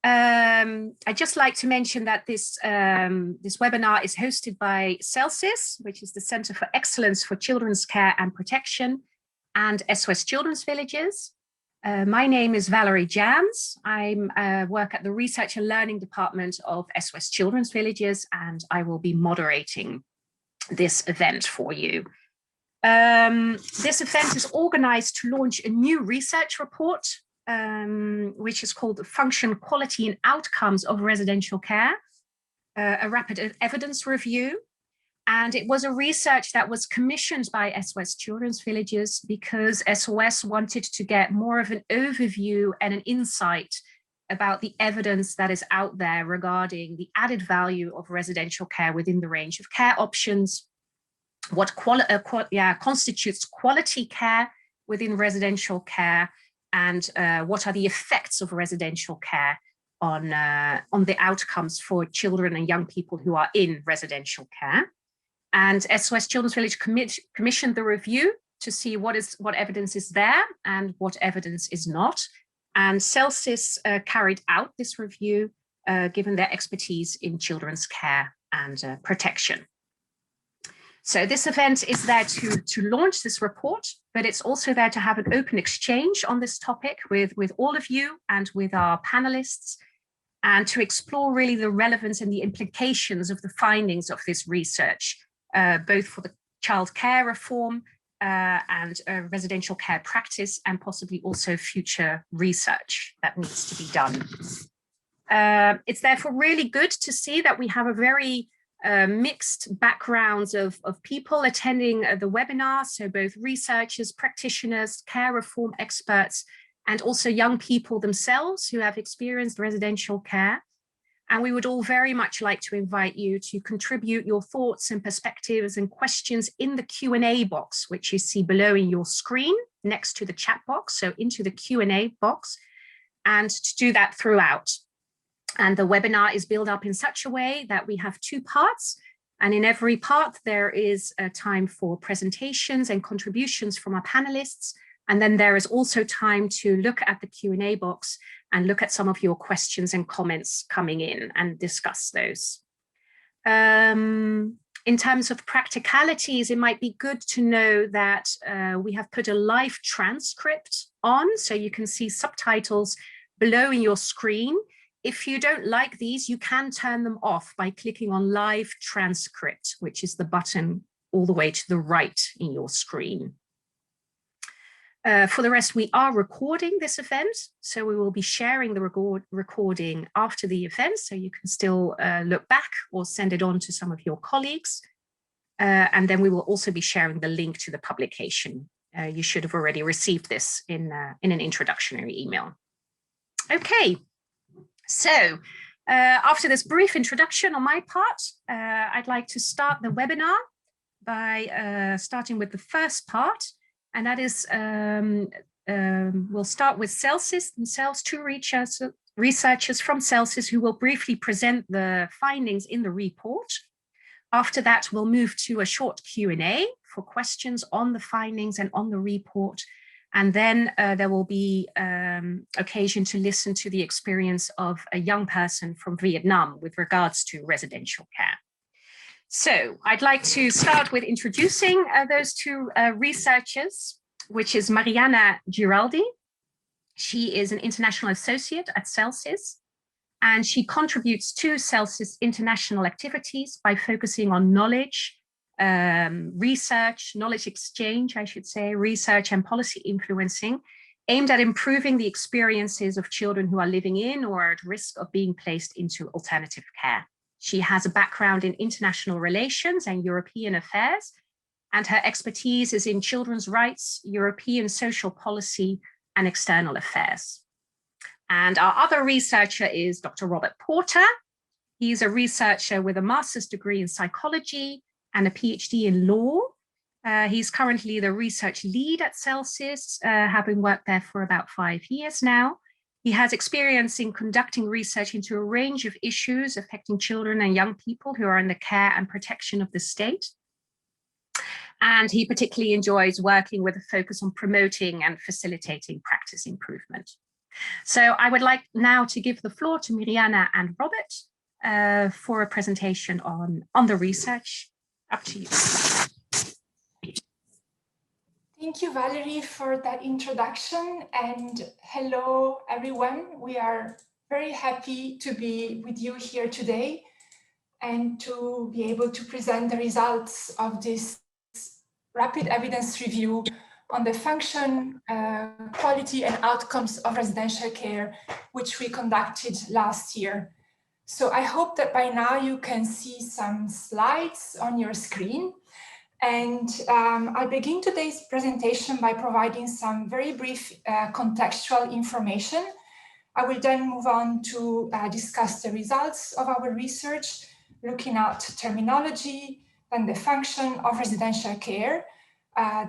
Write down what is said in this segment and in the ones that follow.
I'd just like to mention that this webinar is hosted by CELCIS, which is the Center for Excellence for Children's Care and Protection, and SOS Children's Villages. My name is Valerie Jans. I work at the Research and Learning Department of SOS Children's Villages, and I will be moderating this event for you. This event is organized to launch a new research report, which is called the Function, Quality and Outcomes of Residential Care, a rapid evidence review. And it was a research that was commissioned by SOS Children's Villages because SOS wanted to get more of an overview and an insight about the evidence that is out there regarding the added value of residential care within the range of care options, what constitutes quality care within residential care, and what are the effects of residential care on the outcomes for children and young people who are in residential care. And SOS Children's Village commissioned the review to see what evidence is there and what evidence is not. And CELCIS carried out this review, given their expertise in children's care and protection. So this event is there to launch this report, but it's also there to have an open exchange on this topic with all of you and with our panelists, and to explore really the relevance and the implications of the findings of this research, both for the child care reform and residential care practice, and possibly also future research that needs to be done. It's therefore really good to see that we have a very mixed backgrounds of people attending the webinar, so both researchers, practitioners, care reform experts, and also young people themselves who have experienced residential care. And we would all very much like to invite you to contribute your thoughts and perspectives and questions in the Q&A box, which you see below in your screen next to the chat box, so into the Q&A box, and to do that throughout. And the webinar is built up in such a way that we have two parts. And in every part, there is a time for presentations and contributions from our panelists. And then there is also time to look at the Q&A box and look at some of your questions and comments coming in and discuss those. In terms of practicalities, it might be good to know that we have put a live transcript on, so you can see subtitles below in your screen. If you don't like these, you can turn them off by clicking on Live Transcript, which is the button all the way to the right in your screen. For the rest, we are recording this event, so we will be sharing the recording after the event, so you can still look back or send it on to some of your colleagues. And then we will also be sharing the link to the publication. You should have already received this in an introductory email. Okay. So after this brief introduction on my part, I'd like to start the webinar by starting with the first part, and that is, we'll start with CELCIS themselves, two researchers from CELCIS who will briefly present the findings in the report. After that, we'll move to a short Q&A for questions on the findings and on the report. And then there will be occasion to listen to the experience of a young person from Viet Nam with regards to residential care. So I'd like to start with introducing those two researchers, which is Mariana Giraldi. She is an international associate at CELCIS, and she contributes to CELCIS international activities by focusing on knowledge, research, knowledge exchange, I should say, research and policy influencing, aimed at improving the experiences of children who are living in or are at risk of being placed into alternative care. She has a background in international relations and European affairs, and her expertise is in children's rights, European social policy, and external affairs. And our other researcher is Dr. Robert Porter. He's a researcher with a master's degree in psychology and a PhD in law. He's currently the research lead at CELCIS, having worked there for about 5 years now. He has experience in conducting research into a range of issues affecting children and young people who are in the care and protection of the state. And he particularly enjoys working with a focus on promoting and facilitating practice improvement. So I would like now to give the floor to Miriana and Robert for a presentation on the research. Up to you. Thank you, Valerie, for that introduction, and hello, everyone. We are very happy to be with you here today and to be able to present the results of this rapid evidence review on the function, quality and outcomes of residential care, which we conducted last year. So I hope that by now you can see some slides on your screen. And I'll begin today's presentation by providing some very brief contextual information. I will then move on to discuss the results of our research, looking at terminology and the function of residential care.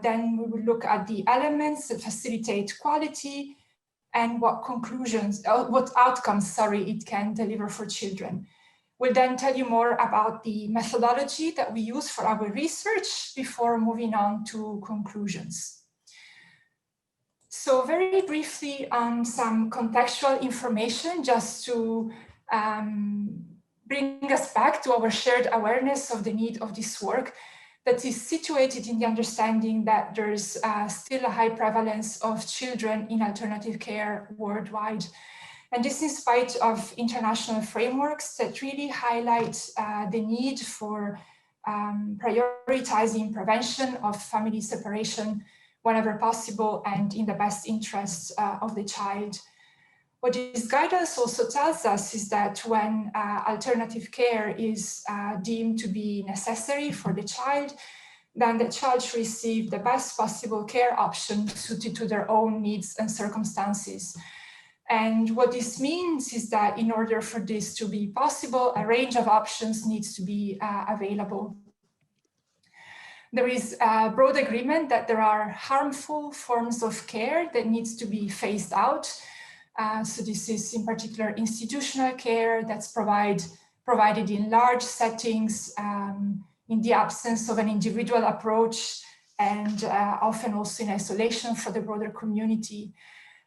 Then we will look at the elements that facilitate quality and what outcomes, it can deliver for children. We'll then tell you more about the methodology that we use for our research before moving on to conclusions. So very briefly on some contextual information, just to bring us back to our shared awareness of the need of this work that is situated in the understanding that there's still a high prevalence of children in alternative care worldwide. And this in spite of international frameworks that really highlight the need for prioritizing prevention of family separation whenever possible and in the best interests of the child. What this guidance also tells us is that when alternative care is deemed to be necessary for the child, then the child should receive the best possible care option suited to their own needs and circumstances. And what this means is that in order for this to be possible, a range of options needs to be available. There is a broad agreement that there are harmful forms of care that needs to be phased out. So this is in particular institutional care that's provided in large settings in the absence of an individual approach and often also in isolation for the broader community.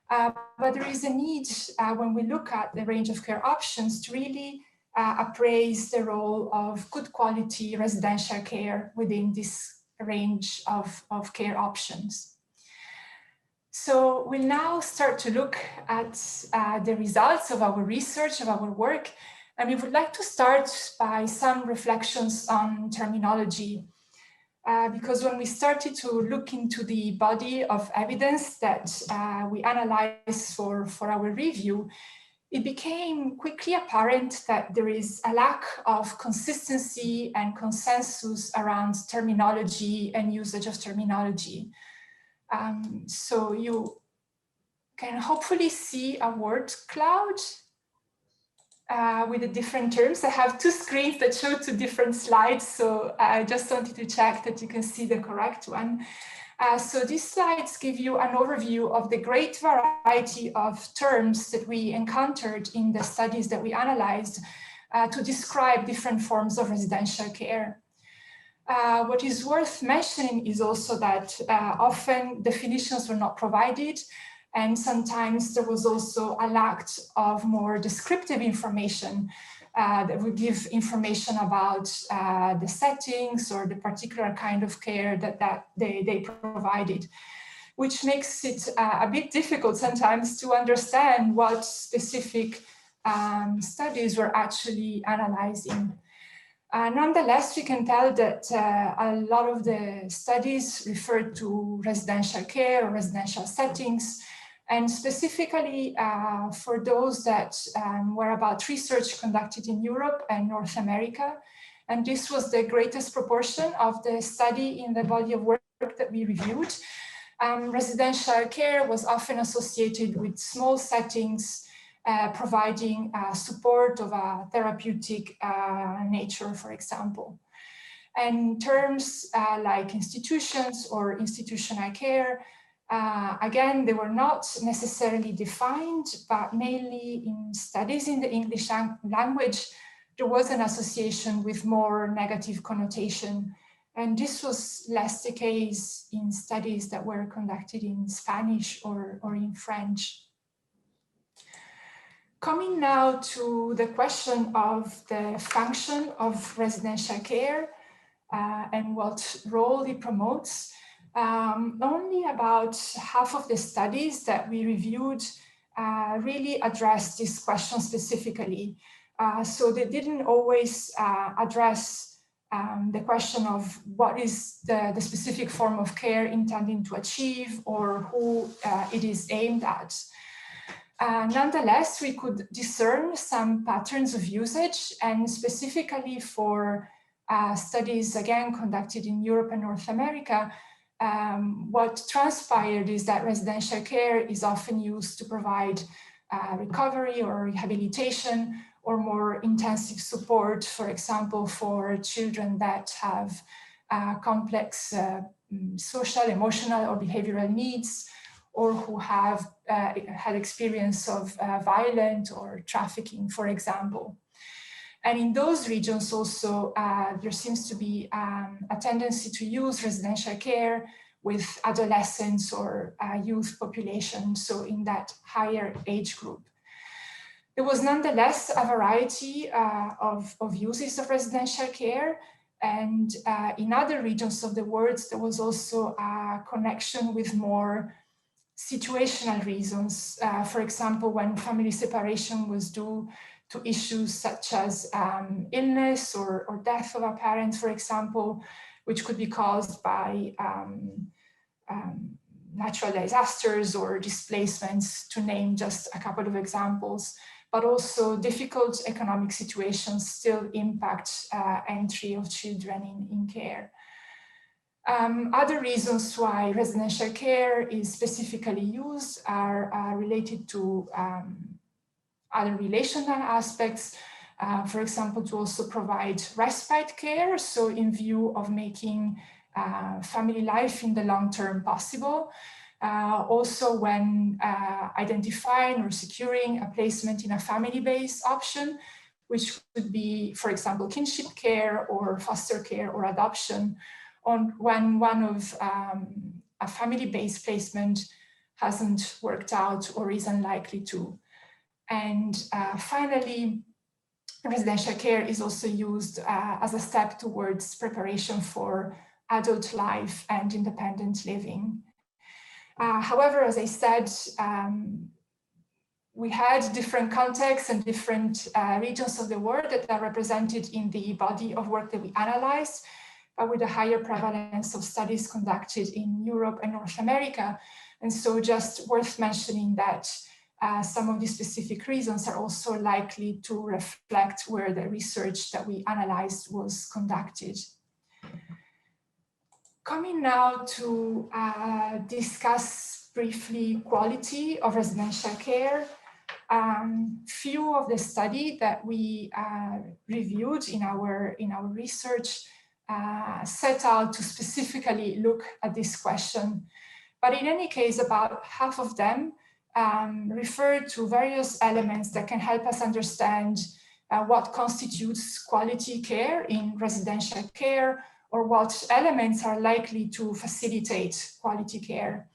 But there is a need when we look at the range of care options to really appraise the role of good quality residential care within this range of care options. So we'll now start to look at the results of our research, of our work, and we would like to start by some reflections on terminology. Because when we started to look into the body of evidence that we analyzed for our review, it became quickly apparent that there is a lack of consistency and consensus around terminology and usage of terminology. So you can hopefully see a word cloud with the different terms. I have two screens that show two different slides, so I just wanted to check that you can see the correct one. So these slides give you an overview of the great variety of terms that we encountered in the studies that we analyzed to describe different forms of residential care. What is worth mentioning is also that often definitions were not provided, and sometimes there was also a lack of more descriptive information that would give information about the settings or the particular kind of care that they provided, which makes it a bit difficult sometimes to understand what specific studies were actually analyzing. Nonetheless, we can tell that a lot of the studies referred to residential care or residential settings, and specifically for those that were about research conducted in Europe and North America. And this was the greatest proportion of the study in the body of work that we reviewed. Residential care was often associated with small settings, providing support of a therapeutic nature, for example. And terms like institutions or institutional care, again, they were not necessarily defined, but mainly in studies in the English language, there was an association with more negative connotation. And this was less the case in studies that were conducted in Spanish or in French. Coming now to the question of the function of residential care and what role it promotes, only about half of the studies that we reviewed really addressed this question specifically. So they didn't always address the question of what is the specific form of care intending to achieve or who it is aimed at. Nonetheless, we could discern some patterns of usage, and specifically for studies, again, conducted in Europe and North America, what transpired is that residential care is often used to provide recovery or rehabilitation or more intensive support, for example, for children that have complex social, emotional, or behavioral needs, or who have had experience of violent or trafficking, for example. And in those regions also, there seems to be a tendency to use residential care with adolescents or youth population, so in that higher age group. There was nonetheless a variety of uses of residential care, and in other regions of the world, there was also a connection with more situational reasons. For example, when family separation was due to issues such as illness or death of a parent, for example, which could be caused by natural disasters or displacements, to name just a couple of examples. But also difficult economic situations still impact entry of children in care. Other reasons why residential care is specifically used are related to other relational aspects, for example, to also provide respite care, so in view of making family life in the long term possible. Also when identifying or securing a placement in a family-based option, which could be, for example, kinship care or foster care or adoption, when one of a family-based placement hasn't worked out or is unlikely to. And finally, residential care is also used as a step towards preparation for adult life and independent living. However, as I said, we had different contexts and different regions of the world that are represented in the body of work that we analyzed, but with a higher prevalence of studies conducted in Europe and North America. And so just worth mentioning that some of these specific reasons are also likely to reflect where the research that we analyzed was conducted. Coming now to discuss briefly quality of residential care. Few of the study that we reviewed in our research set out to specifically look at this question. But in any case, about half of them refer to various elements that can help us understand what constitutes quality care in residential care, or what elements are likely to facilitate quality care.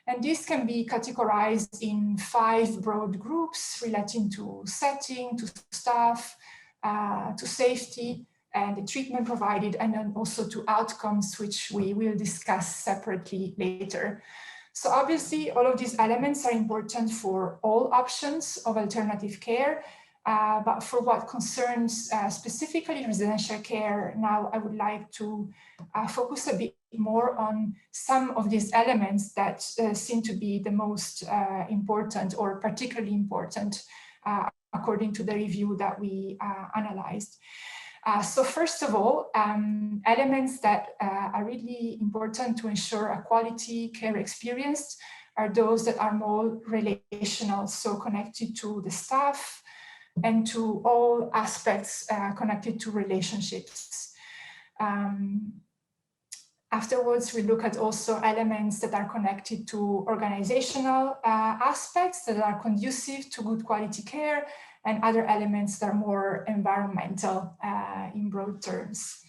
And this can be categorized in 5 broad groups relating to setting, to staff, to safety, and the treatment provided, and then also to outcomes, which we will discuss separately later. So obviously, all of these elements are important for all options of alternative care, but for what concerns specifically residential care, now I would like to focus a bit more on some of these elements that seem to be the most important or particularly important according to the review that we analyzed. So first of all, elements that are really important to ensure a quality care experience are those that are more relational, so connected to the staff and to all aspects connected to relationships. Afterwards, we look at also elements that are connected to organizational aspects that are conducive to good quality care, and other elements that are more environmental in broad terms.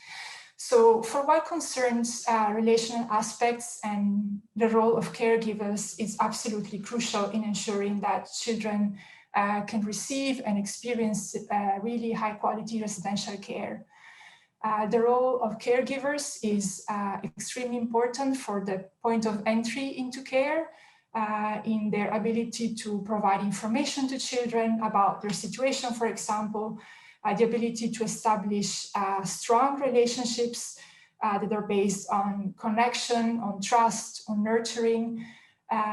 So for what concerns relational aspects and the role of caregivers is absolutely crucial in ensuring that children can receive and experience really high quality residential care. The role of caregivers is extremely important for the point of entry into care, in their ability to provide information to children about their situation, for example, the ability to establish strong relationships that are based on connection, on trust, on nurturing.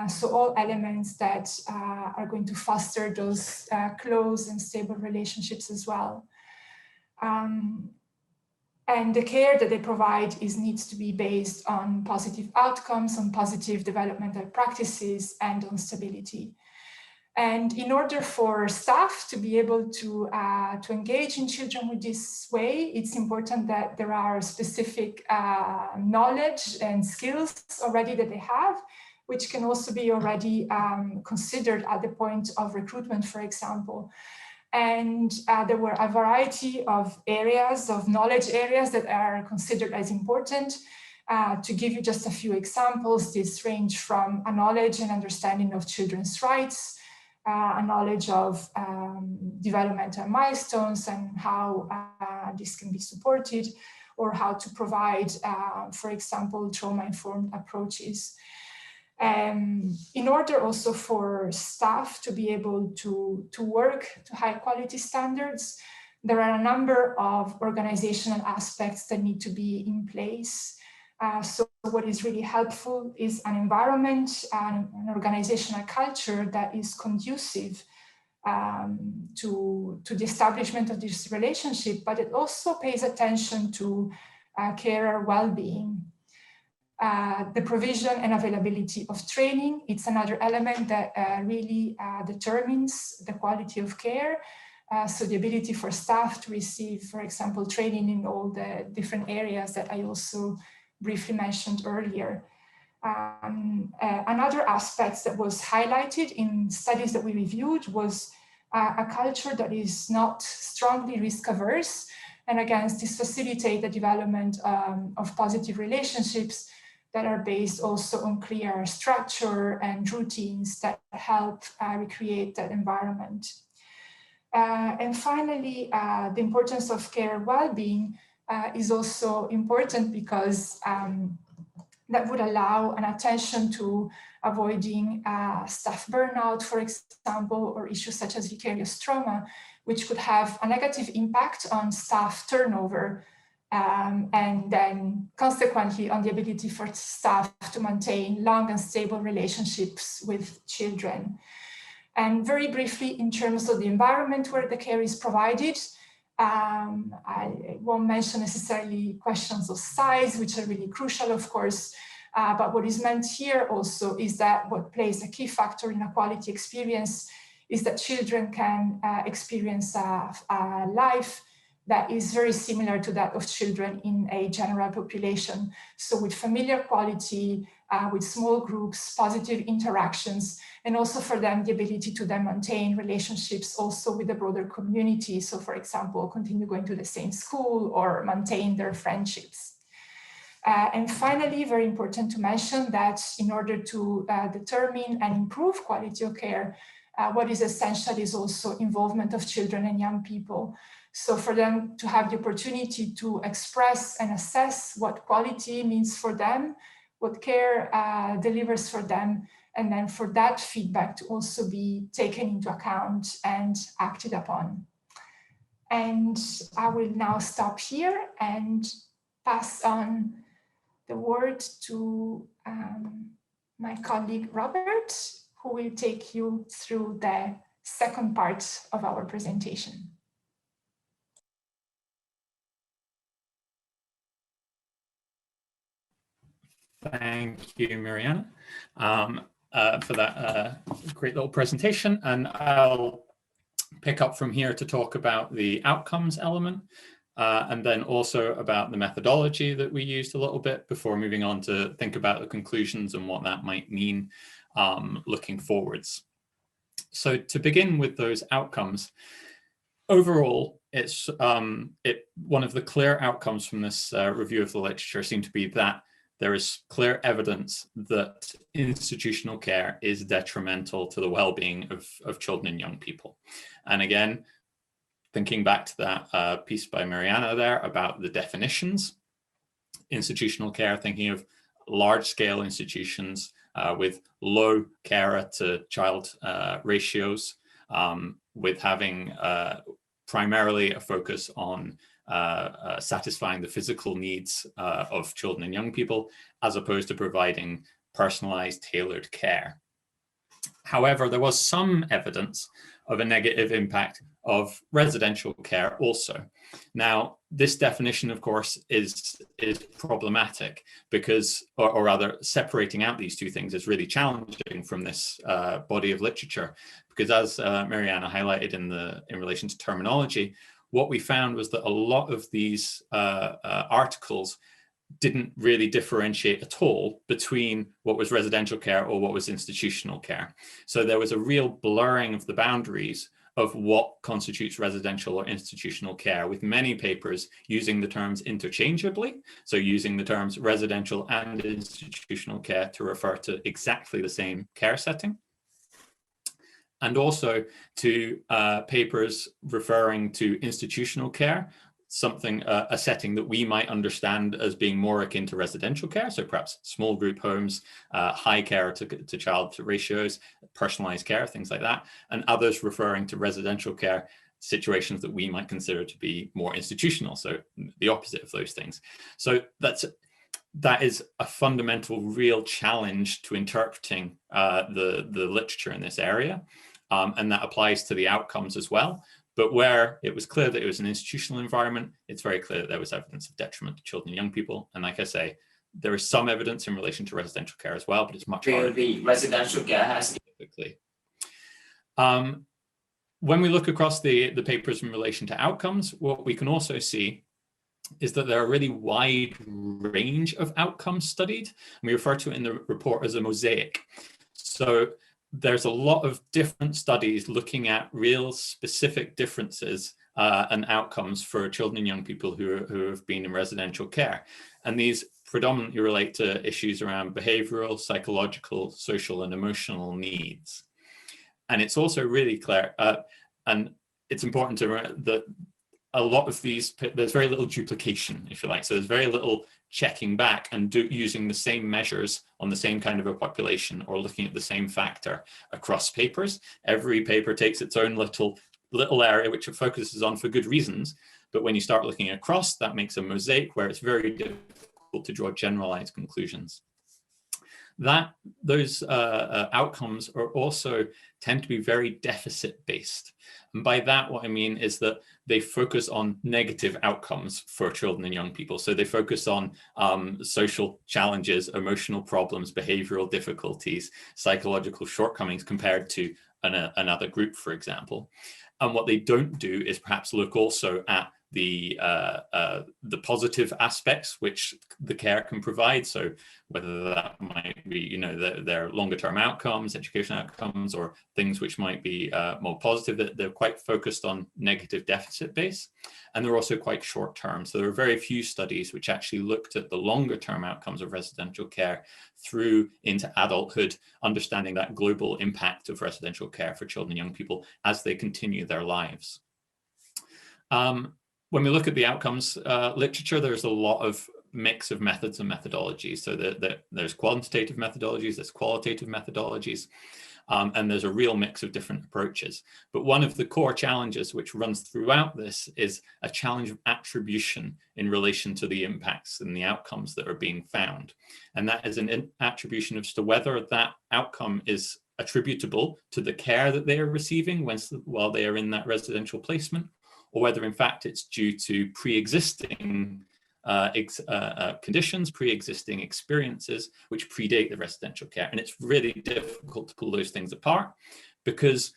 So all elements that are going to foster those close and stable relationships as well. And the care that they provide needs to be based on positive outcomes, on positive developmental practices, and on stability. And in order for staff to be able to engage in children with this way, it's important that there are specific knowledge and skills already that they have, which can also be already considered at the point of recruitment, for example. And there were a variety of areas, of knowledge areas that are considered as important. To give you just a few examples, this range from a knowledge and understanding of children's rights, a knowledge of developmental milestones and how this can be supported, or how to provide, for example, trauma-informed approaches. In order also for staff to be able to work to high quality standards, there are a number of organizational aspects that need to be in place. So what is really helpful is an environment and an organizational culture that is conducive to the establishment of this relationship, but it also pays attention to carer well-being. The provision and availability of training, it's another element that really determines the quality of care. So the ability for staff to receive, for example, training in all the different areas that I also briefly mentioned earlier. Another aspect that was highlighted in studies that we reviewed was a culture that is not strongly risk averse. And again, this facilitates the development of positive relationships that are based also on clear structure and routines that help recreate that environment. And finally, the importance of care well-being is also important because that would allow an attention to avoiding staff burnout, for example, or issues such as vicarious trauma, which could have a negative impact on staff turnover, and then consequently on the ability for staff to maintain long and stable relationships with children. And very briefly, in terms of the environment where the care is provided, I won't mention necessarily questions of size, which are really crucial, of course, but what is meant here also is that what plays a key factor in a quality experience is that children can experience a life that is very similar to that of children in a general population. So with familiar quality, with small groups, positive interactions, and also for them, the ability to then maintain relationships also with the broader community. So for example, continue going to the same school or maintain their friendships. And finally, very important to mention that in order to determine and improve quality of care, what is essential is also involvement of children and young people. So for them to have the opportunity to express and assess what quality means for them, what care delivers for them, and then for that feedback to also be taken into account and acted upon. And I will now stop here and pass on the word to my colleague Robert, who will take you through the second part of our presentation. Thank you, Miriana, for that great little presentation. And I'll pick up from here to talk about the outcomes element, and then also about the methodology that we used a little bit before moving on to think about the conclusions and what that might mean looking forwards. So to begin with those outcomes, overall, it's one of the clear outcomes from this review of the literature seemed to be that there is clear evidence that institutional care is detrimental to the well-being of children and young people. And again, thinking back to that piece by Mariana there about the definitions, institutional care, thinking of large-scale institutions with low carer to child ratios, with having primarily a focus on satisfying the physical needs of children and young people, as opposed to providing personalized, tailored care. However, there was some evidence of a negative impact of residential care also. Now, this definition, of course, is problematic because, or rather, separating out these two things is really challenging from this body of literature, because as Mariana highlighted in relation to terminology, what we found was that a lot of these articles didn't really differentiate at all between what was residential care or what was institutional care. So there was a real blurring of the boundaries of what constitutes residential or institutional care, with many papers using the terms interchangeably. So using the terms residential and institutional care to refer to exactly the same care setting. And also to papers referring to institutional care, something, a setting that we might understand as being more akin to residential care. So perhaps small group homes, high care to child ratios, personalized care, things like that. And others referring to residential care situations that we might consider to be more institutional. So the opposite of those things. So that is a fundamental real challenge to interpreting the literature in this area. And that applies to the outcomes as well. But where it was clear that it was an institutional environment, it's very clear that there was evidence of detriment to children and young people. And like I say, there is some evidence in relation to residential care as well, but it's much harder. The residential care has specifically. When we look across the papers in relation to outcomes, what we can also see is that there are a really wide range of outcomes studied. And we refer to it in the report as a mosaic. So there's a lot of different studies looking at real specific differences and outcomes for children and young people who have been in residential care. And these predominantly relate to issues around behavioral, psychological, social, and emotional needs. And it's also really clear, and it's important to remember that a lot of these, there's very little duplication, if you like. So there's very little checking back and using the same measures on the same kind of a population or looking at the same factor across papers. Every paper takes its own little area which it focuses on for good reasons. But when you start looking across, that makes a mosaic where it's very difficult to draw generalized conclusions. Those outcomes are also tend to be very deficit based. And by that, what I mean is that they focus on negative outcomes for children and young people. So they focus on social challenges, emotional problems, behavioral difficulties, psychological shortcomings compared to another group, for example. And what they don't do is perhaps look also at the positive aspects which the care can provide. So whether that might be, their longer term outcomes, education outcomes, or things which might be more positive, that they're quite focused on negative deficit base. And they're also quite short term. So there are very few studies which actually looked at the longer term outcomes of residential care through into adulthood, understanding that global impact of residential care for children and young people as they continue their lives. When we look at the outcomes literature, there's a lot of mix of methods and methodologies. So there's quantitative methodologies, there's qualitative methodologies, and there's a real mix of different approaches. But one of the core challenges which runs throughout this is a challenge of attribution in relation to the impacts and the outcomes that are being found. And that is an attribution as to whether that outcome is attributable to the care that they are receiving while they are in that residential placement, or whether in fact it's due to pre-existing conditions, pre-existing experiences which predate the residential care. And it's really difficult to pull those things apart because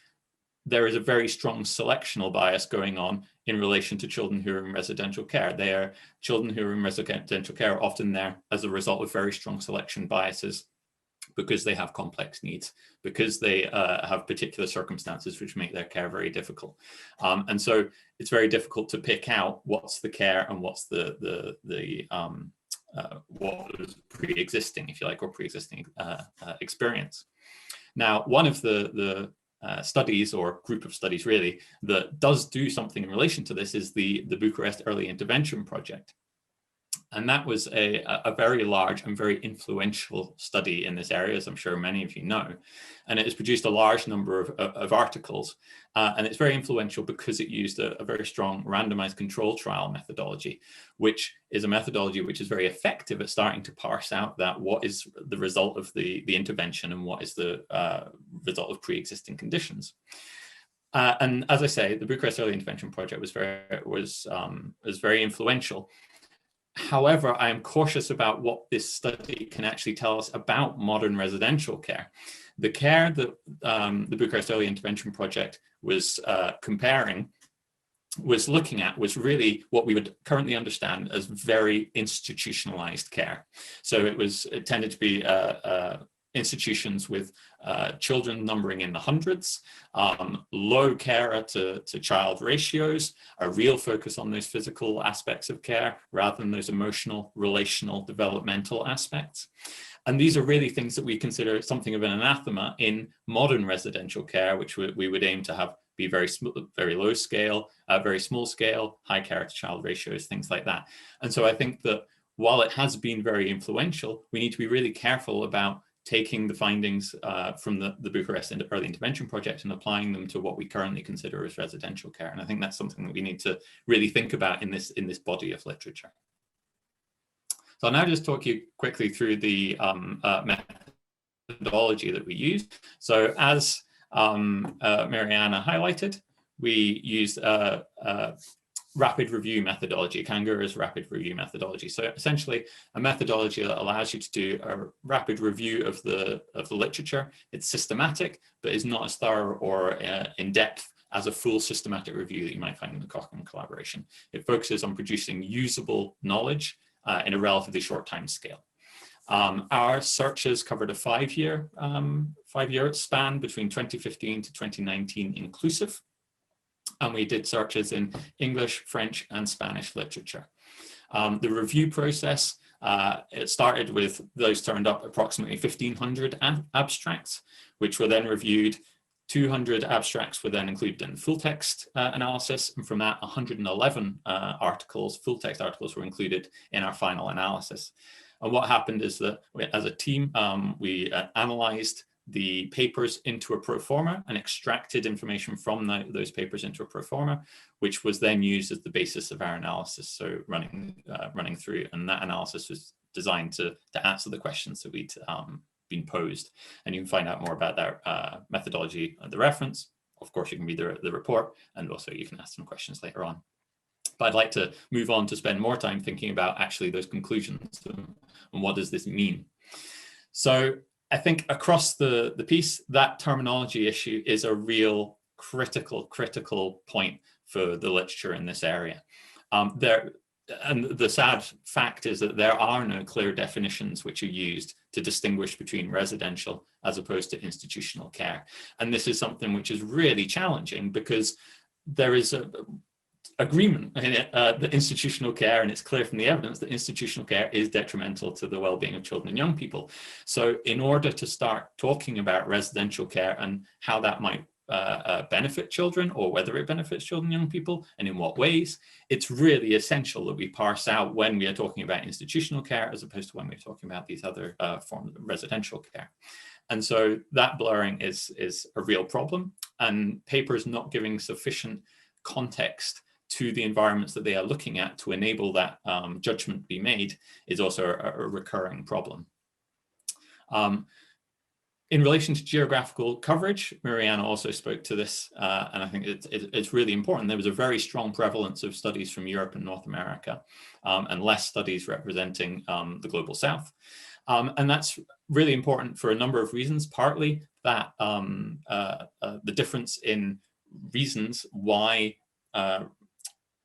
there is a very strong selectional bias going on in relation to children who are in residential care. Children who are in residential care are often there as a result of very strong selection biases, because they have complex needs, because they have particular circumstances which make their care very difficult. And so it's very difficult to pick out what's the care and what's the what was pre-existing, if you like, or pre-existing experience. Now, one of the studies, or group of studies really, that does do something in relation to this is the Bucharest Early Intervention Project. And that was a very large and very influential study in this area, as I'm sure many of you know. And it has produced a large number of articles. And it's very influential because it used a very strong randomized control trial methodology, which is a methodology which is very effective at starting to parse out that what is the result of the intervention and what is the result of pre-existing conditions. And as I say, the Bucharest Early Intervention Project was very influential. However, I am cautious about what this study can actually tell us about modern residential care. The care that the Bucharest Early Intervention Project was looking at was really what we would currently understand as very institutionalized care. So it tended to be institutions with children numbering in the hundreds, low carer to child ratios, a real focus on those physical aspects of care rather than those emotional, relational, developmental aspects. And these are really things that we consider something of an anathema in modern residential care, which we would aim to have be very low scale, very small scale, high carer to child ratios, things like that. And so I think that while it has been very influential, we need to be really careful about taking the findings from the Bucharest Early Intervention Project and applying them to what we currently consider as residential care. And I think that's something that we need to really think about in this body of literature. So I'll now just talk you quickly through the methodology that we use. So as Mariana highlighted, we used rapid review methodology, Kangura's rapid review methodology. So essentially a methodology that allows you to do a rapid review of the literature. It's systematic, but is not as thorough or in depth as a full systematic review that you might find in the Cochrane collaboration. It focuses on producing usable knowledge in a relatively short time scale. Our searches covered a five-year span between 2015 to 2019 inclusive. And we did searches in English, French, and Spanish literature. The review process, it started with those turned up approximately 1,500 abstracts, which were then reviewed. 200 abstracts were then included in full text analysis. And from that, 111 full text articles were included in our final analysis. And what happened is that as a team, we analyzed the papers into a pro forma and extracted information from those papers into a pro forma, which was then used as the basis of our analysis. So running through, and that analysis was designed to answer the questions that we'd been posed. And you can find out more about that methodology at the reference. Of course, you can read the report, and also you can ask some questions later on. But I'd like to move on to spend more time thinking about actually those conclusions and what does this mean. So I think across the piece, that terminology issue is a real critical point for the literature in this area. And the sad fact is that there are no clear definitions which are used to distinguish between residential as opposed to institutional care. And this is something which is really challenging because there is a agreement in it, that institutional care, and it's clear from the evidence that institutional care is detrimental to the well-being of children and young people. So in order to start talking about residential care and how that might benefit children, or whether it benefits children and young people and in what ways, it's really essential that we parse out when we are talking about institutional care as opposed to when we're talking about these other forms of residential care. And so that blurring is a real problem, and papers not giving sufficient context to the environments that they are looking at to enable that judgment to be made is also a recurring problem. In relation to geographical coverage, Miriana also spoke to this, and I think it's really important. There was a very strong prevalence of studies from Europe and North America, and less studies representing the global South. And that's really important for a number of reasons, partly that the difference in reasons why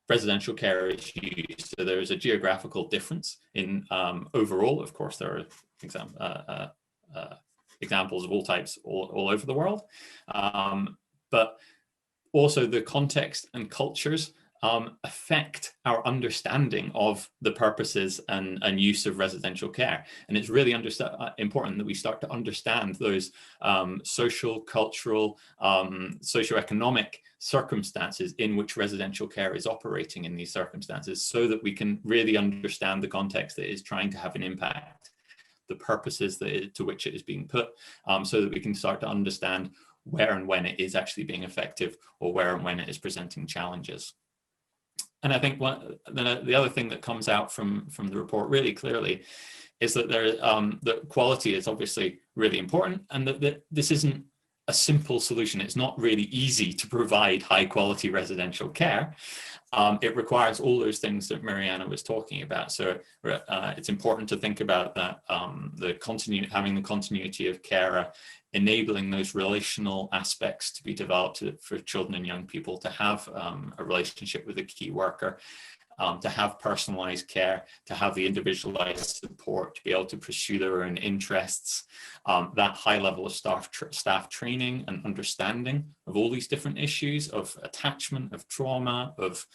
residential care is used. So there is a geographical difference in overall. Of course, there are examples of all types all over the world, but also the context and cultures affect our understanding of the purposes and use of residential care. And it's really important that we start to understand those social, cultural, socioeconomic circumstances in which residential care is operating in these circumstances, so that we can really understand the context that is trying to have an impact, the purposes to which it is being put, so that we can start to understand where and when it is actually being effective, or where and when it is presenting challenges. And I think the other thing that comes out from the report really clearly is that that quality is obviously really important, and that this isn't a simple solution. It's not really easy to provide high quality residential care. It requires all those things that Mariana was talking about. So it's important to think about that, having the continuity of care, enabling those relational aspects to be developed for children and young people, to have a relationship with a key worker, to have personalized care, to have the individualized support, to be able to pursue their own interests, that high level of staff training and understanding of all these different issues of attachment, of trauma, of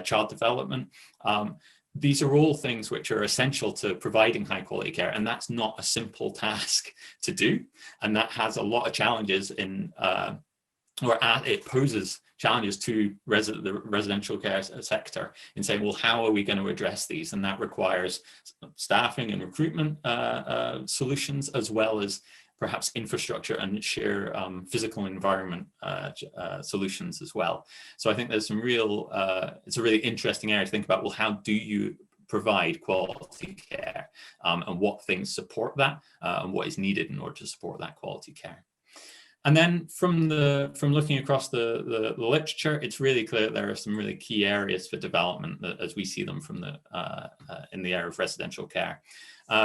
child development. These are all things which are essential to providing high quality care, and that's not a simple task to do, and that has a lot of challenges it poses challenges to the residential care sector in saying, well, how are we going to address these? And that requires staffing and recruitment solutions, as well as perhaps infrastructure and sheer physical environment solutions as well. So I think there's some it's a really interesting area to think about. Well, how do you provide quality care, and what things support that, and what is needed in order to support that quality care? And then from looking across the literature, it's really clear that there are some really key areas for development that, as we see them from in the area of residential care.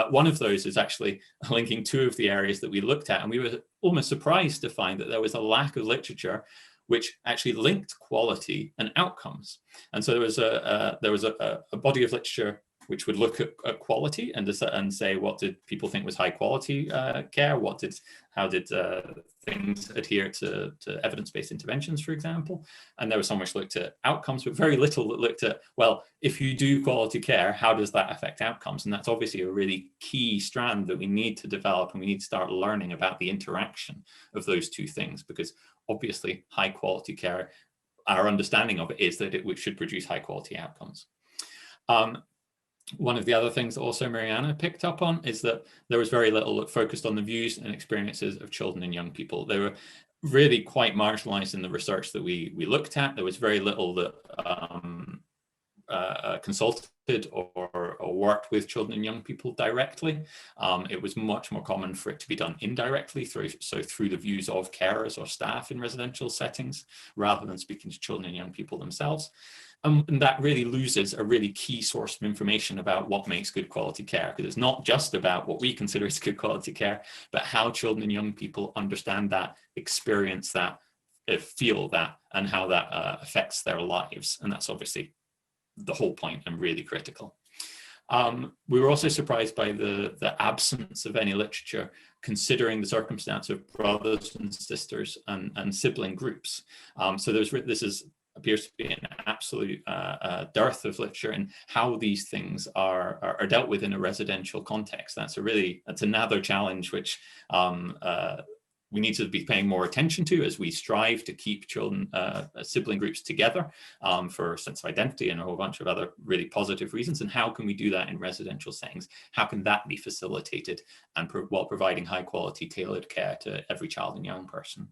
One of those is actually linking two of the areas that we looked at, and we were almost surprised to find that there was a lack of literature which actually linked quality and outcomes. And so there was a body of literature which would look at quality and say, what did people think was high quality care? How did things adhere to evidence-based interventions, for example? And there was some which looked at outcomes, but very little that looked at, well, if you do quality care, how does that affect outcomes? And that's obviously a really key strand that we need to develop, and we need to start learning about the interaction of those two things, because obviously high quality care, our understanding of it is that it should produce high quality outcomes. One of the other things that also Mariana picked up on is that there was very little that focused on the views and experiences of children and young people. They were really quite marginalized in the research that we looked at. There was very little that consulted or worked with children and young people directly. It was much more common for it to be done indirectly, through the views of carers or staff in residential settings, rather than speaking to children and young people themselves. And that really loses a really key source of information about what makes good quality care, because it's not just about what we consider as good quality care, but how children and young people understand that, experience that, feel that, and how that affects their lives. And that's obviously the whole point and really critical. We were also surprised by the absence of any literature considering the circumstance of brothers and sisters and sibling groups. So this appears to be an absolute dearth of literature in how these things are dealt with in a residential context. That's another challenge which we need to be paying more attention to as we strive to keep children, sibling groups together for a sense of identity and a whole bunch of other really positive reasons. And how can we do that in residential settings? How can that be facilitated and while providing high quality tailored care to every child and young person?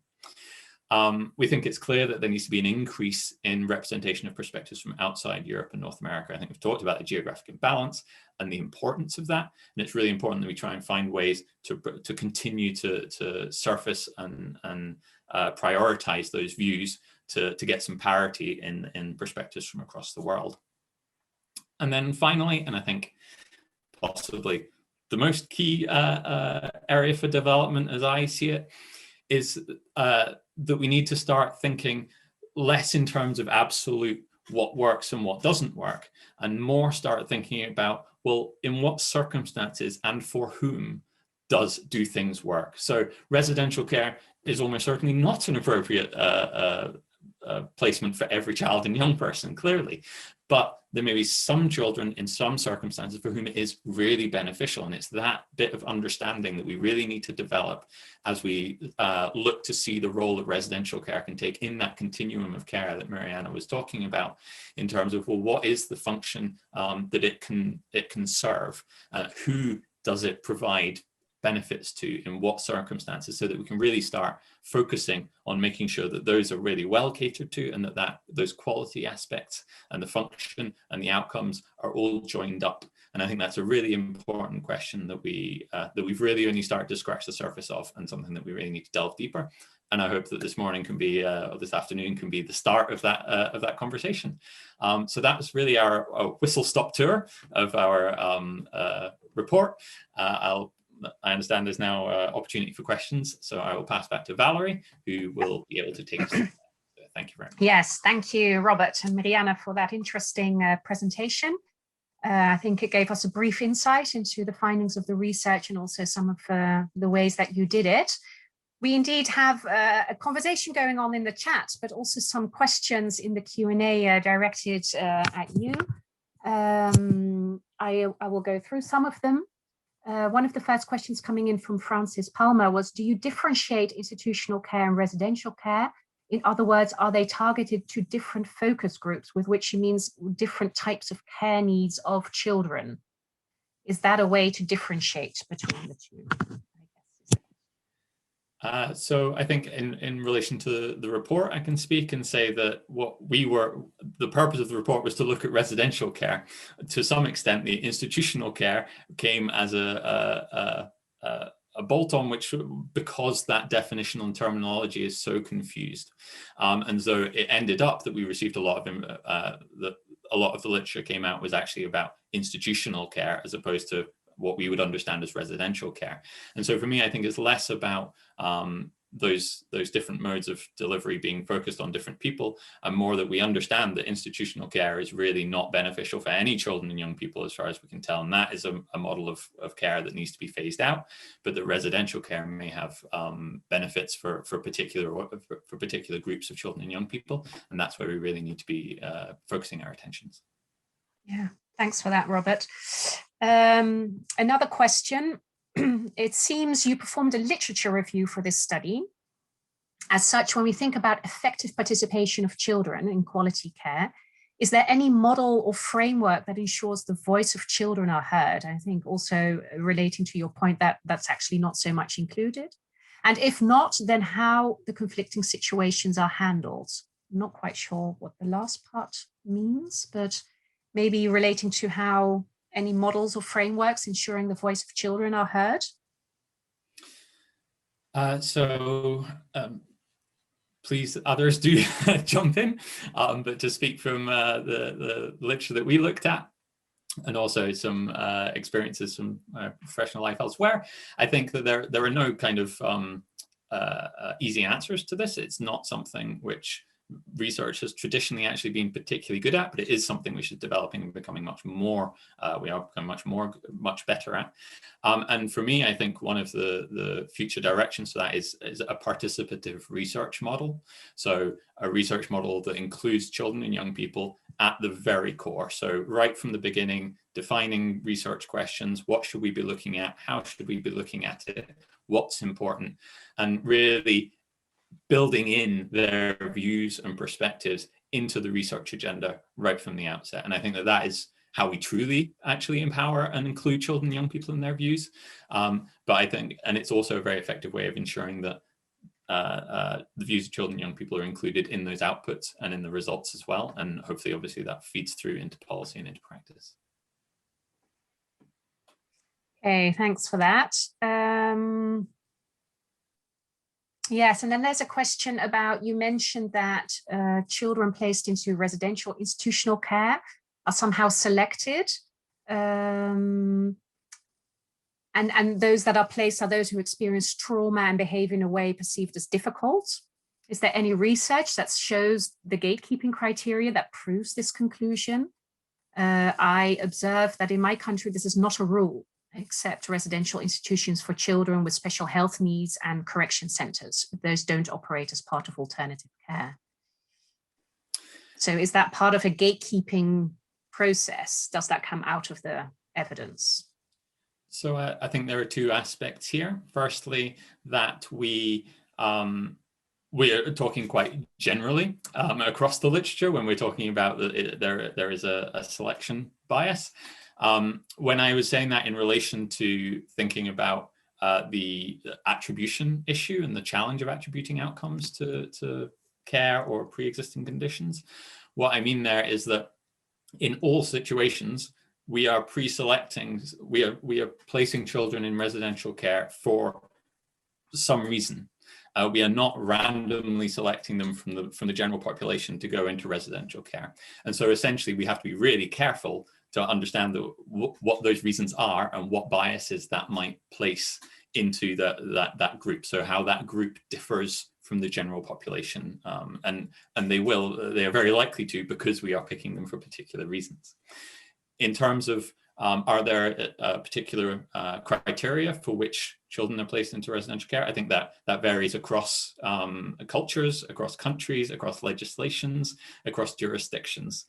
We think it's clear that there needs to be an increase in representation of perspectives from outside Europe and North America. I think we've talked about the geographic imbalance and the importance of that. And it's really important that we try and find ways to continue to surface and prioritize those views to get some parity in perspectives from across the world. And then finally, and I think possibly the most key area for development as I see it, is that we need to start thinking less in terms of absolute what works and what doesn't work, and more start thinking about, well, in what circumstances and for whom do things work? So residential care is almost certainly not an appropriate placement for every child and young person, clearly. But there may be some children in some circumstances for whom it is really beneficial. And it's that bit of understanding that we really need to develop as we look to see the role that residential care can take in that continuum of care that Mariana was talking about, in terms of, well, what is the function that it can serve? Who does it provide benefits to, in what circumstances, so that we can really start focusing on making sure that those are really well catered to, and that those quality aspects and the function and the outcomes are all joined up. And I think that's a really important question that we've really only started to scratch the surface of, and something that we really need to delve deeper. And I hope that this morning can be, or this afternoon can be, the start of that conversation. So that was really our whistle-stop tour of our report. I understand there's now opportunity for questions, so I will pass back to Valerie, who will be able to take us through. Thank you very much. Yes, thank you, Robert and Miriana, for that interesting presentation. I think it gave us a brief insight into the findings of the research, and also some of the ways that you did it. We indeed have a conversation going on in the chat, but also some questions in the Q&A directed at you. I will go through some of them. One of the first questions coming in from Francis Palmer was, do you differentiate institutional care and residential care? In other words, are they targeted to different focus groups, with which she means different types of care needs of children? Is that a way to differentiate between the two? So I think in relation to the report, I can speak and say that the purpose of the report was to look at residential care. To some extent, the institutional care came as a bolt-on, because that definitional and terminology is so confused. And so it ended up that we received a lot of the literature came out was actually about institutional care, as opposed to what we would understand as residential care. And so for me, I think it's less about those different modes of delivery being focused on different people, and more that we understand that institutional care is really not beneficial for any children and young people, as far as we can tell. And that is a model of care that needs to be phased out, but that residential care may have benefits for particular groups of children and young people. And that's where we really need to be focusing our attentions. Yeah, thanks for that, Robert. Another question. It seems you performed a literature review for this study. As such, when we think about effective participation of children in quality care, is there any model or framework that ensures the voice of children are heard? I think also relating to your point that that's actually not so much included. And if not, then how the conflicting situations are handled. I'm not quite sure what the last part means, but maybe relating to how any models or frameworks ensuring the voice of children are heard? Please, others do jump in, but to speak from the literature that we looked at, and also some experiences from professional life elsewhere, I think that there are no kind of easy answers to this. It's not something which research has traditionally actually been particularly good at, but it is something we should developing and becoming much better at. And for me, I think one of the future directions for that is a participative research model. So a research model that includes children and young people at the very core. So right from the beginning, defining research questions: what should we be looking at? How should we be looking at it? What's important? And really building in their views and perspectives into the research agenda right from the outset. And I think that is how we truly actually empower and include children and young people in their views. But I think, and it's also a very effective way of ensuring that the views of children and young people are included in those outputs and in the results as well. And hopefully, obviously, that feeds through into policy and into practice. Okay, thanks for that. Yes, and then there's a question about, you mentioned that children placed into residential institutional care are somehow selected. And those that are placed are those who experience trauma and behave in a way perceived as difficult. Is there any research that shows the gatekeeping criteria that proves this conclusion? I observe that in my country, this is not a rule, except residential institutions for children with special health needs and correction centers. Those don't operate as part of alternative care. So is that part of a gatekeeping process? Does that come out of the evidence? So I think there are two aspects here. Firstly, that we are talking quite generally across the literature when we're talking about there is a selection bias. When I was saying that in relation to thinking about the attribution issue and the challenge of attributing outcomes to care or pre-existing conditions, what I mean there is that in all situations, we are pre-selecting, we are placing children in residential care for some reason. We are not randomly selecting them from the general population to go into residential care. And so essentially we have to be really careful to understand what those reasons are and what biases that might place into that group. So how that group differs from the general population. And they are very likely to, because we are picking them for particular reasons. In terms of, are there particular criteria for which children are placed into residential care? I think that varies across cultures, across countries, across legislations, across jurisdictions.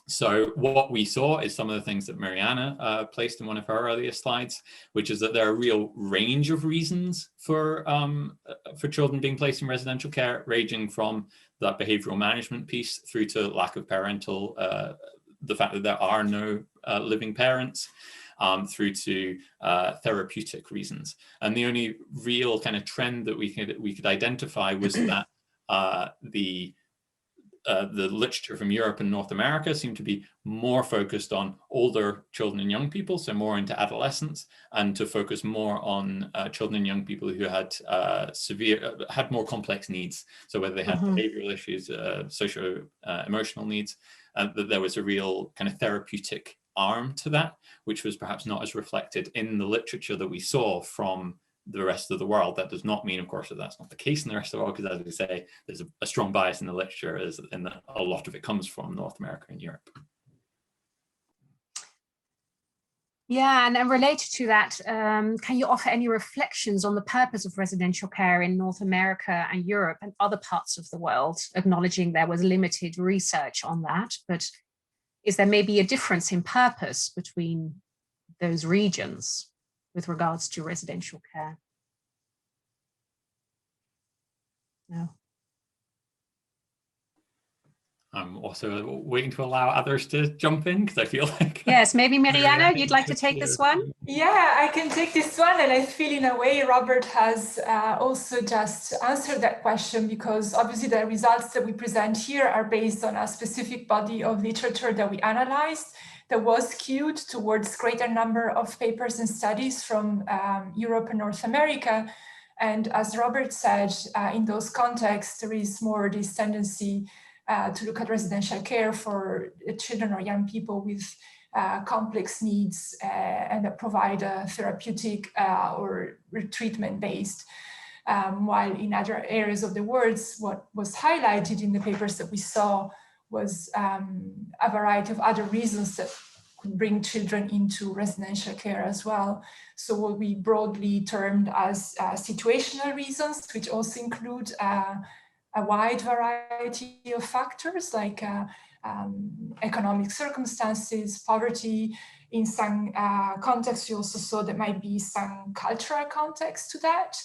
So what we saw is some of the things that Mariana placed in one of her earlier slides, which is that there are a real range of reasons for children being placed in residential care, ranging from that behavioral management piece through to lack of parental, the fact that there are no living parents, through to therapeutic reasons. And the only real kind of trend that we could identify was that the literature from Europe and North America seemed to be more focused on older children and young people, so more into adolescents, and to focus more on children and young people who had had more complex needs. So whether they had behavioral issues, socio-emotional needs, that there was a real kind of therapeutic arm to that, which was perhaps not as reflected in the literature that we saw from the rest of the world. That does not mean, of course, that that's not the case in the rest of the world, because as we say, there's a strong bias in the literature, and a lot of it comes from North America and Europe. Yeah, and related to that, can you offer any reflections on the purpose of residential care in North America and Europe and other parts of the world, acknowledging there was limited research on that, but is there maybe a difference in purpose between those regions with regards to residential care? No. I'm also waiting to allow others to jump in, because I feel like... Yes, maybe Miriana, you'd like to take this one? Yeah, I can take this one. And I feel in a way Robert has also just answered that question, because obviously the results that we present here are based on a specific body of literature that we analyzed that was skewed towards greater number of papers and studies from Europe and North America. And as Robert said, in those contexts, there is more this tendency to look at residential care for children or young people with complex needs and that provide a therapeutic or treatment-based. While in other areas of the world, what was highlighted in the papers that we saw was a variety of other reasons that could bring children into residential care as well. So what we broadly termed as situational reasons, which also include a wide variety of factors like economic circumstances, poverty. In some contexts, you also saw there might be some cultural context to that.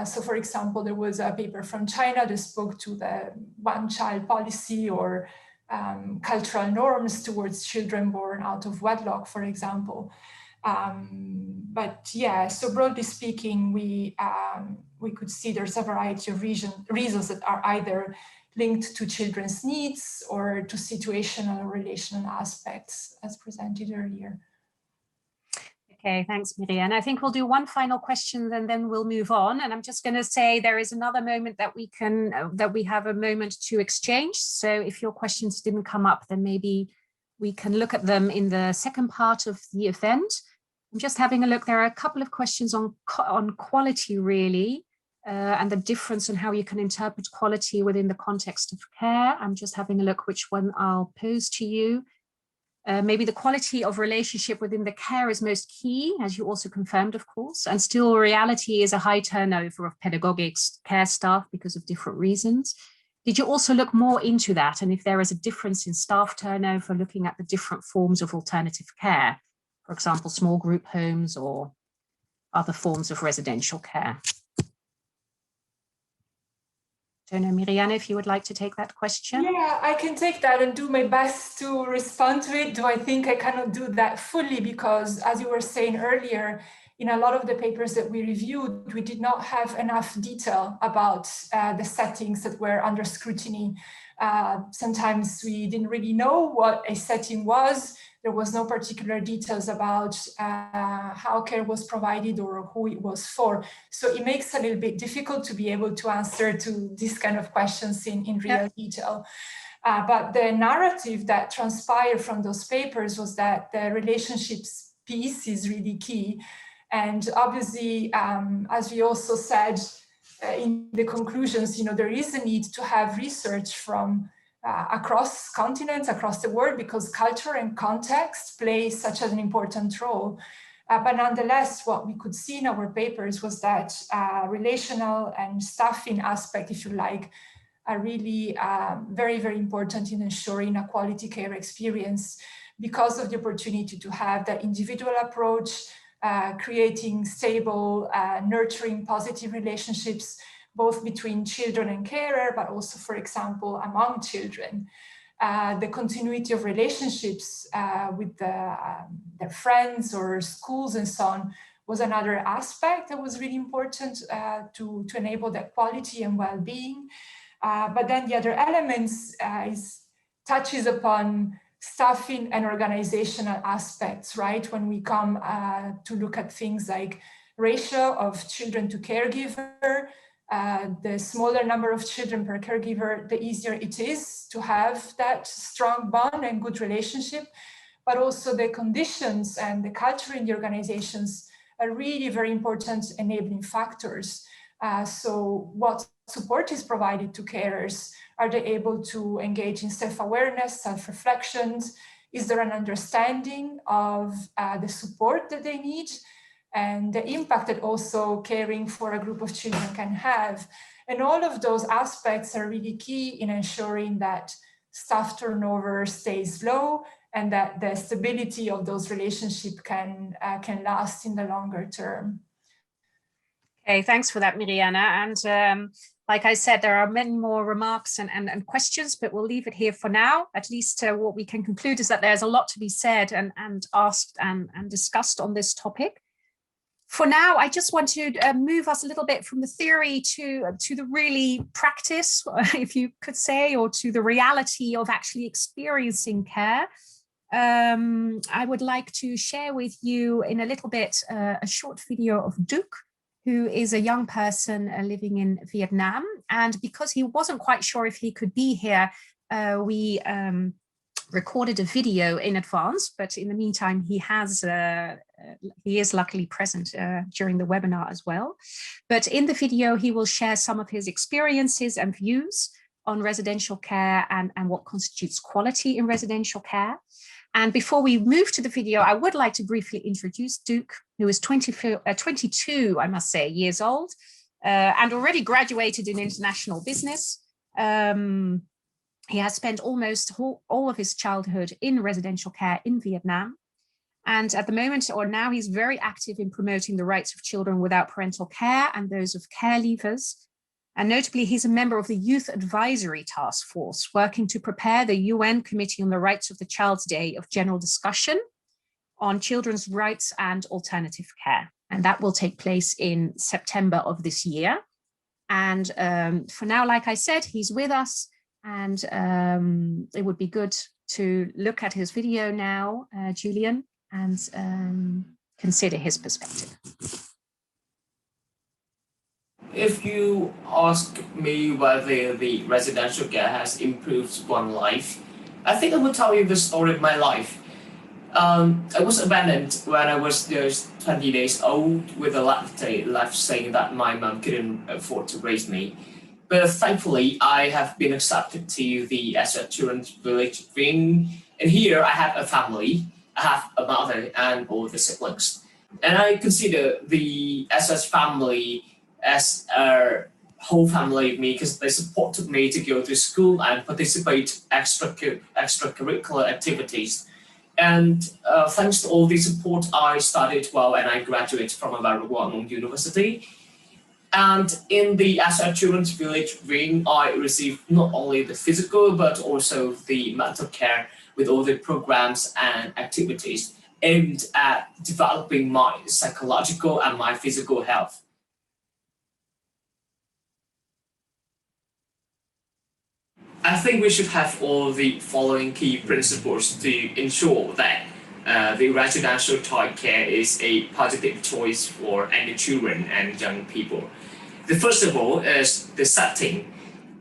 So for example, there was a paper from China that spoke to the one-child policy or cultural norms towards children born out of wedlock, for example. But yeah, so broadly speaking, we could see there's a variety of reasons that are either linked to children's needs or to situational or relational aspects as presented earlier. Okay, thanks, Miriana. I think we'll do one final question and then we'll move on. And I'm just going to say there is another moment that we have a moment to exchange. So if your questions didn't come up, then maybe we can look at them in the second part of the event. I'm just having a look. There are a couple of questions on quality, really, and the difference in how you can interpret quality within the context of care. I'm just having a look which one I'll pose to you. Maybe the quality of relationship within the care is most key, as you also confirmed, of course, and still reality is a high turnover of pedagogics care staff because of different reasons. Did you also look more into that, and if there is a difference in staff turnover looking at the different forms of alternative care, for example, small group homes or other forms of residential care? Don't know, Miriana, if you would like to take that question. Yeah, I can take that and do my best to respond to it. Do I think I cannot do that fully? Because as you were saying earlier, in a lot of the papers that we reviewed, we did not have enough detail about the settings that were under scrutiny. Sometimes we didn't really know what a setting was. There was no particular details about how care was provided or who it was for. So it makes it a little bit difficult to be able to answer to these kind of questions in real detail. But the narrative that transpired from those papers was that the relationships piece is really key. And obviously, as we also said in the conclusions, there is a need to have research from across continents, across the world, because culture and context play such an important role. But nonetheless, what we could see in our papers was that relational and staffing aspect, if you like, are really very, very important in ensuring a quality care experience because of the opportunity to have that individual approach, creating stable, nurturing, positive relationships, both between children and carer, but also, for example, among children. The continuity of relationships with their friends or schools and so on was another aspect that was really important to enable that quality and well-being. But then the other elements touches upon staffing and organizational aspects, right? When we come to look at things like ratio of children to caregiver, the smaller number of children per caregiver, the easier it is to have that strong bond and good relationship, but also the conditions and the culture in the organizations are really very important enabling factors. So what support is provided to carers? Are they able to engage in self-awareness, self-reflections? Is there an understanding of the support that they need and the impact that also caring for a group of children can have? And all of those aspects are really key in ensuring that staff turnover stays low and that the stability of those relationships can last in the longer term. Okay, thanks for that, Miriana. And like I said, there are many more remarks and questions, but we'll leave it here for now. At least what we can conclude is that there's a lot to be said and asked and discussed on this topic. For now, I just want to move us a little bit from the theory to the really practice, if you could say, or to the reality of actually experiencing care. I would like to share with you in a little bit a short video of Duc, who is a young person living in Viet Nam. And because he wasn't quite sure if he could be here, we recorded a video in advance, but in the meantime, he is luckily present during the webinar as well. But in the video, he will share some of his experiences and views on residential care and what constitutes quality in residential care. And before we move to the video, I would like to briefly introduce Duc, who is 22, I must say, years old, and already graduated in international business. He has spent almost all of his childhood in residential care in Vietnam. And at the moment, or now, he's very active in promoting the rights of children without parental care and those of care leavers. And notably, he's a member of the Youth Advisory Task Force, working to prepare the UN Committee on the Rights of the Child's Day of General Discussion on children's rights and alternative care. And that will take place in September of this year. And for now, like I said, he's with us. And it would be good to look at his video now, Julian, and consider his perspective. If you ask me whether the residential care has improved one's life, I think I will tell you the story of my life. I was abandoned when I was just 20 days old with a letter saying that my mom couldn't afford to raise me. But thankfully, I have been accepted to the SOS Children's Village thing. And here I have a family. I have a mother and all the siblings. And I consider the SOS family as a whole family with me because they supported me to go to school and participate extracurricular activities. And thanks to all the support, I studied well and I graduated from a very well-known university. And in the SOS Children's Village wing, I received not only the physical, but also the mental care with all the programs and activities aimed at developing my psychological and my physical health. I think we should have all the following key principles to ensure that the residential childcare is a positive choice for any children and young people. The first of all is the setting.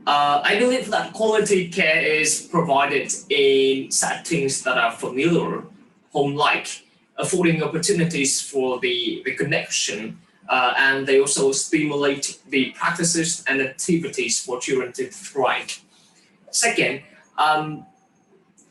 I believe that quality care is provided in settings that are familiar, home-like, affording opportunities for the connection, and they also stimulate the practices and activities for children to thrive. Second,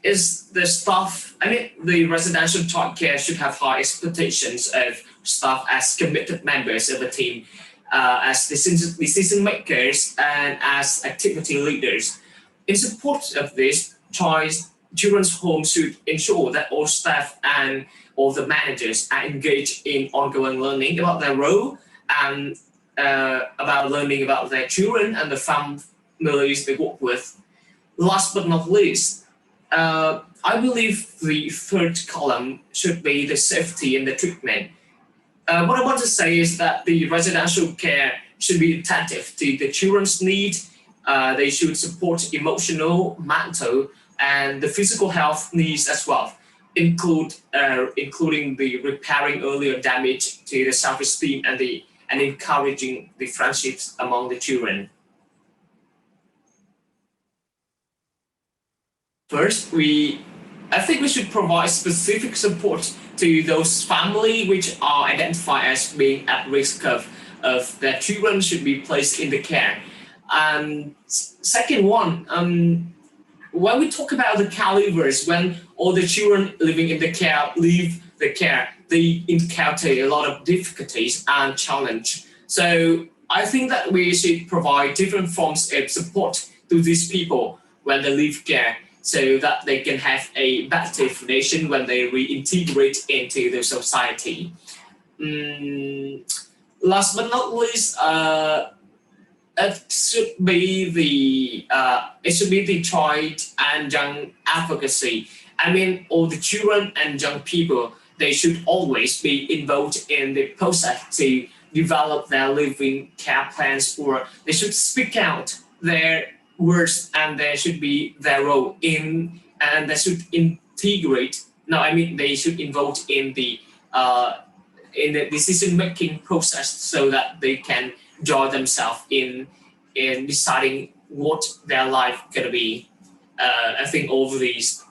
is the staff. I mean, the residential childcare should have high expectations of staff as committed members of a team, as decision makers and as activity leaders. In support of this, children's home should ensure that all staff and all the managers are engaged in ongoing learning about their role and about learning about their children and the families they work with. Last but not least, I believe the third column should be the safety and the treatment. What I want to say is that the residential care should be attentive to the children's needs. They should support emotional, mental, and the physical health needs as well, including the repairing earlier damage to the self-esteem and encouraging the friendships among the children. First, I think we should provide specific support to those families which are identified as being at risk of their children should be placed in the care. And second one, when we talk about the caregivers, when all the children living in the care leave the care, they encounter a lot of difficulties and challenge. So I think that we should provide different forms of support to these people when they leave care, so that they can have a better foundation when they reintegrate into the society. Last but not least, it should be the child and young advocacy. I mean, all the children and young people, they should always be involved in the process to develop their living care plans, or they should speak out their words, and there should be their role in, and they should integrate. No, I mean they should involve in the decision-making process, so that they can join themselves in deciding what their life gonna be. I think all of these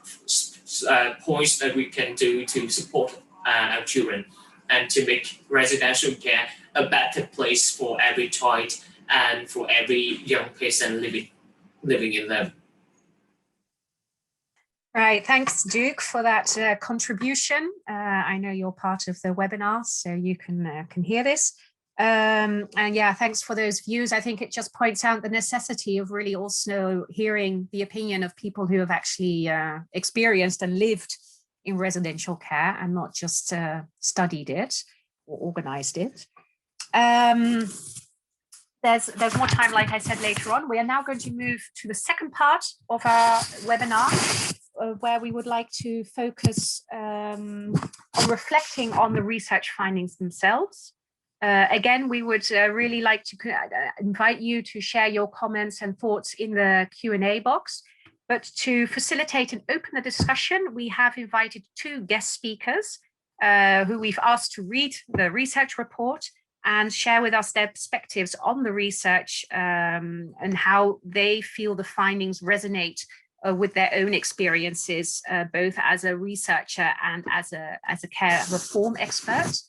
points that we can do to support our children and to make residential care a better place for every child and for every young person living in them. Right, thanks Duke for that contribution. I know you're part of the webinar, so you can hear this. And yeah, thanks for those views. I think it just points out the necessity of really also hearing the opinion of people who have actually experienced and lived in residential care and not just studied it or organized it. There's more time, like I said, later on. We are now going to move to the second part of our webinar, where we would like to focus on reflecting on the research findings themselves. Again, we would really like to invite you to share your comments and thoughts in the Q&A box. But to facilitate and open the discussion, we have invited two guest speakers who we've asked to read the research report and share with us their perspectives on the research and how they feel the findings resonate with their own experiences, both as a researcher and as a care reform expert.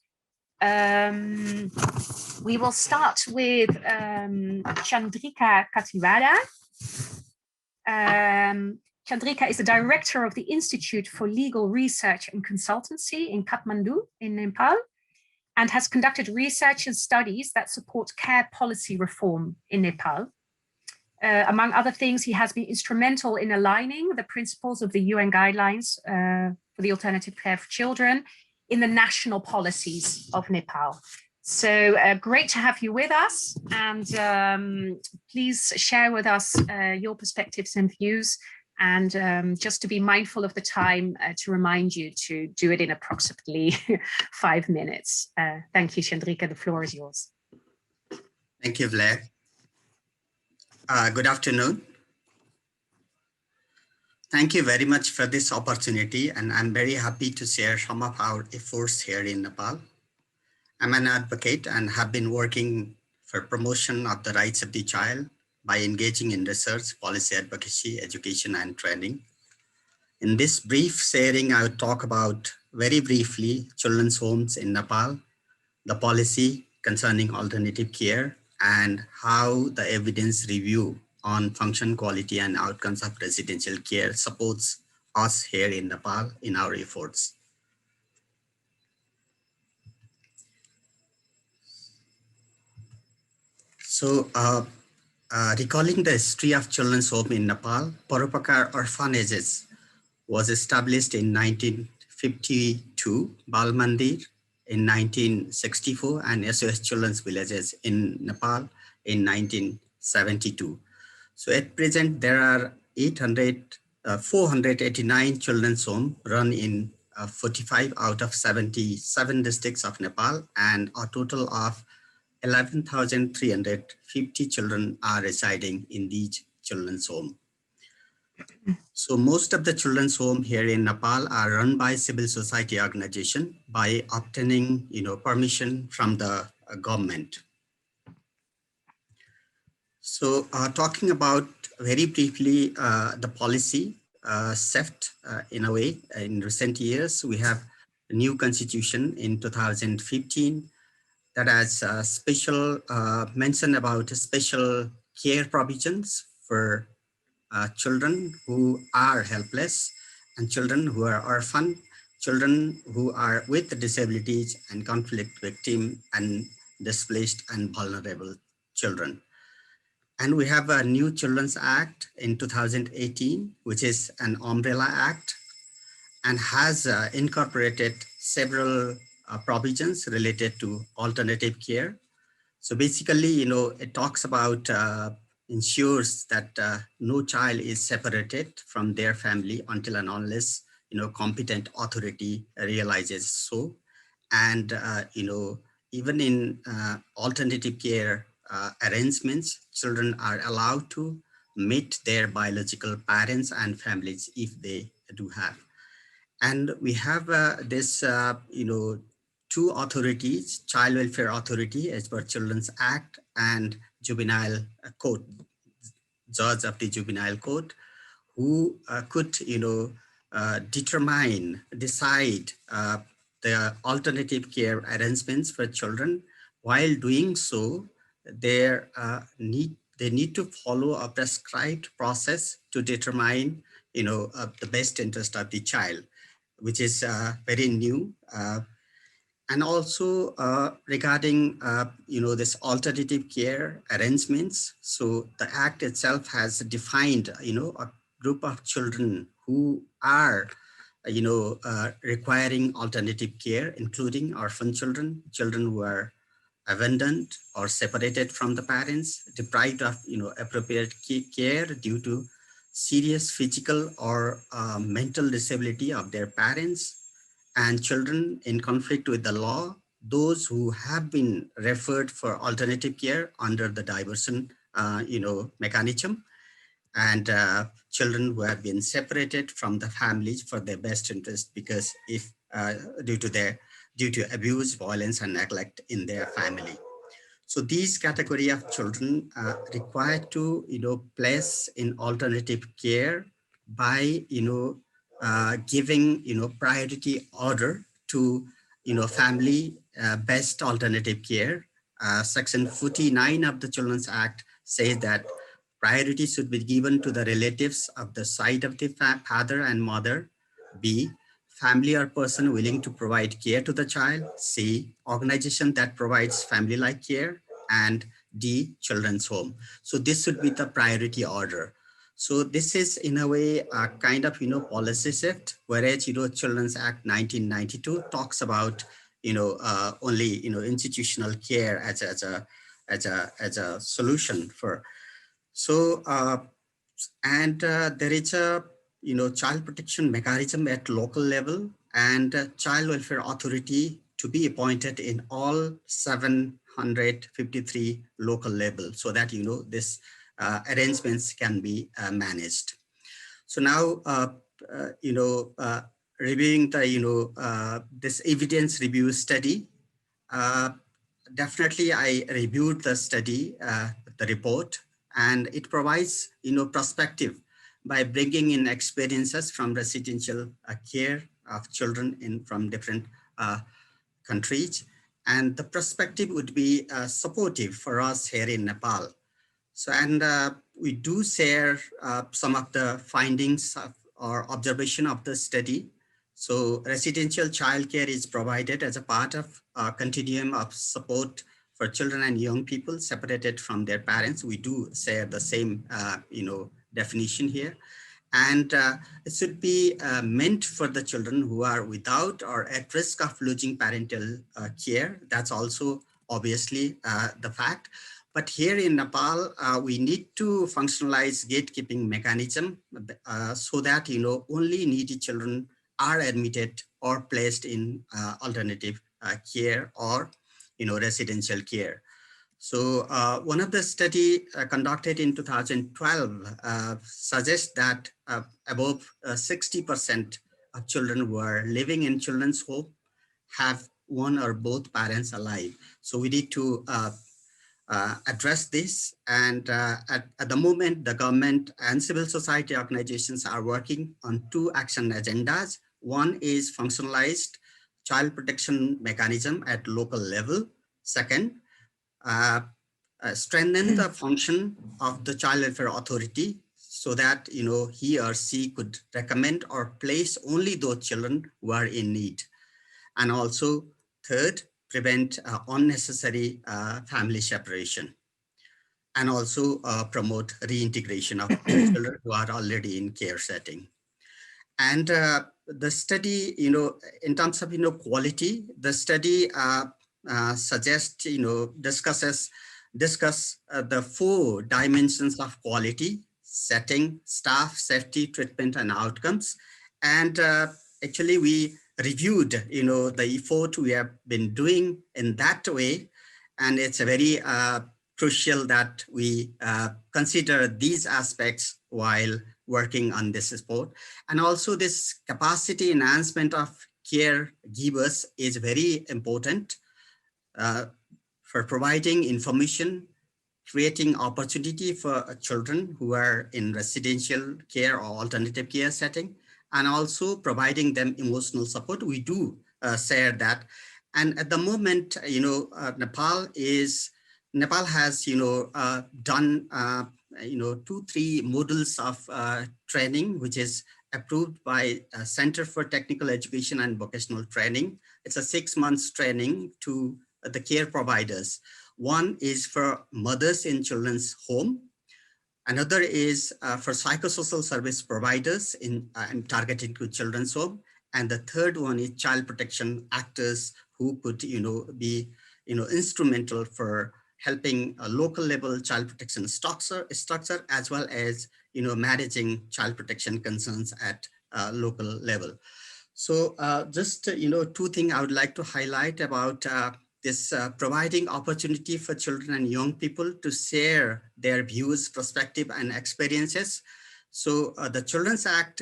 We will start with Chandrika Khatiwada. Chandrika is the director of the Institute for Legal Research and Consultancy in Kathmandu in Nepal. and has conducted research and studies that support care policy reform in Nepal. Among other things, he has been instrumental in aligning the principles of the UN guidelines for the alternative care for children in the national policies of Nepal. So great to have you with us, and please share with us your perspectives and views, and just to be mindful of the time, to remind you to do it in approximately 5 minutes. Thank you, Chandrika, the floor is yours. Thank you, Vlad. Good afternoon. Thank you very much for this opportunity, and I'm very happy to share some of our efforts here in Nepal. I'm an advocate and have been working for promotion of the rights of the child by engaging in research, policy advocacy, education, and training. In this brief sharing, I will talk about very briefly children's homes in Nepal, the policy concerning alternative care, and how the evidence review on function, quality, and outcomes of residential care supports us here in Nepal in our efforts. So, recalling the history of children's home in Nepal, Paropakar orphanages was established in 1952, Bal Mandir in 1964, and SOS Children's Villages in Nepal in 1972. So at present, there are 489 children's homes run in 45 out of 77 districts of Nepal, and a total of 11,350 children are residing in these children's homes. So most of the children's homes here in Nepal are run by civil society organization by obtaining, permission from the government. So talking about very briefly the policy shift in a way in recent years, we have a new constitution in 2015 that has special mention about special care provisions for children who are helpless and children who are orphan, children who are with disabilities and conflict victim and displaced and vulnerable children. And we have a new Children's Act in 2018, which is an umbrella act and has incorporated several provisions related to alternative care. So basically, it talks about ensures that no child is separated from their family until and unless, competent authority realizes so. And, even in alternative care arrangements, children are allowed to meet their biological parents and families if they do have. And we have this, two authorities, Child Welfare Authority as per Children's Act and Juvenile Court, Judge of the Juvenile Court, who could, decide the alternative care arrangements for children. While doing so, they need to follow a prescribed process to determine, the best interest of the child, which is very new. And also regarding, this alternative care arrangements. So the Act itself has defined, a group of children who are, requiring alternative care, including orphan children, children who are abandoned or separated from the parents, deprived of, appropriate care due to serious physical or mental disability of their parents, and children in conflict with the law, those who have been referred for alternative care under the diversion, mechanism, and children who have been separated from the families for their best interest because if due to abuse, violence, and neglect in their family. So these category of children required to, place in alternative care by, giving, priority order to, family best alternative care. Section 49 of the Children's Act says that priority should be given to the relatives of the side of the father and mother, B, family or person willing to provide care to the child, C, organization that provides family-like care, and D, children's home. So this would be the priority order. So this is in a way a kind of, policy shift, whereas, Children's Act 1992 talks about, only, institutional care as a solution for. So, there is a, child protection mechanism at local level and child welfare authority to be appointed in all 753 local level so that, this arrangements can be managed. So now, reviewing the, this evidence review study, definitely I reviewed the study, the report, and it provides, perspective by bringing in experiences from residential care of children from different countries. And the perspective would be supportive for us here in Nepal. So, and we do share some of the findings or observation of the study. So residential childcare is provided as a part of a continuum of support for children and young people separated from their parents. We do share the same, definition here. And it should be meant for the children who are without or at risk of losing parental care. That's also obviously the fact. But here in Nepal, we need to functionalize gatekeeping mechanism so that, only needy children are admitted or placed in alternative care or, residential care. So one of the study conducted in 2012 suggests that above 60% of children who are living in children's home have one or both parents alive. So we need to address this. And at the moment, the government and civil society organizations are working on two action agendas. One is functionalized child protection mechanism at local level. Second, strengthen the function of the child welfare authority so that, he or she could recommend or place only those children who are in need. And also third, prevent unnecessary family separation, and also promote reintegration of children who are already in care setting. And the study, in terms of, quality, the study suggests, discuss the 4 dimensions of quality: setting, staff, safety, treatment, and outcomes. And actually we reviewed, the effort we have been doing in that way. And it's very crucial that we consider these aspects while working on this report. And also this capacity enhancement of caregivers is very important for providing information, creating opportunity for children who are in residential care or alternative care setting, and also providing them emotional support. We do share that. And at the moment, Nepal has, done, 2-3 modules of training, which is approved by Center for Technical Education and Vocational Training. It's a 6 months training to the care providers. One is for mothers in children's home. Another is for psychosocial service providers in targeted to children's home. And the third one is child protection actors who could, be, instrumental for helping a local level child protection structure as well as, managing child protection concerns at local level. So just, 2 things I would like to highlight about this providing opportunity for children and young people to share their views, perspective, and experiences. So the Children's Act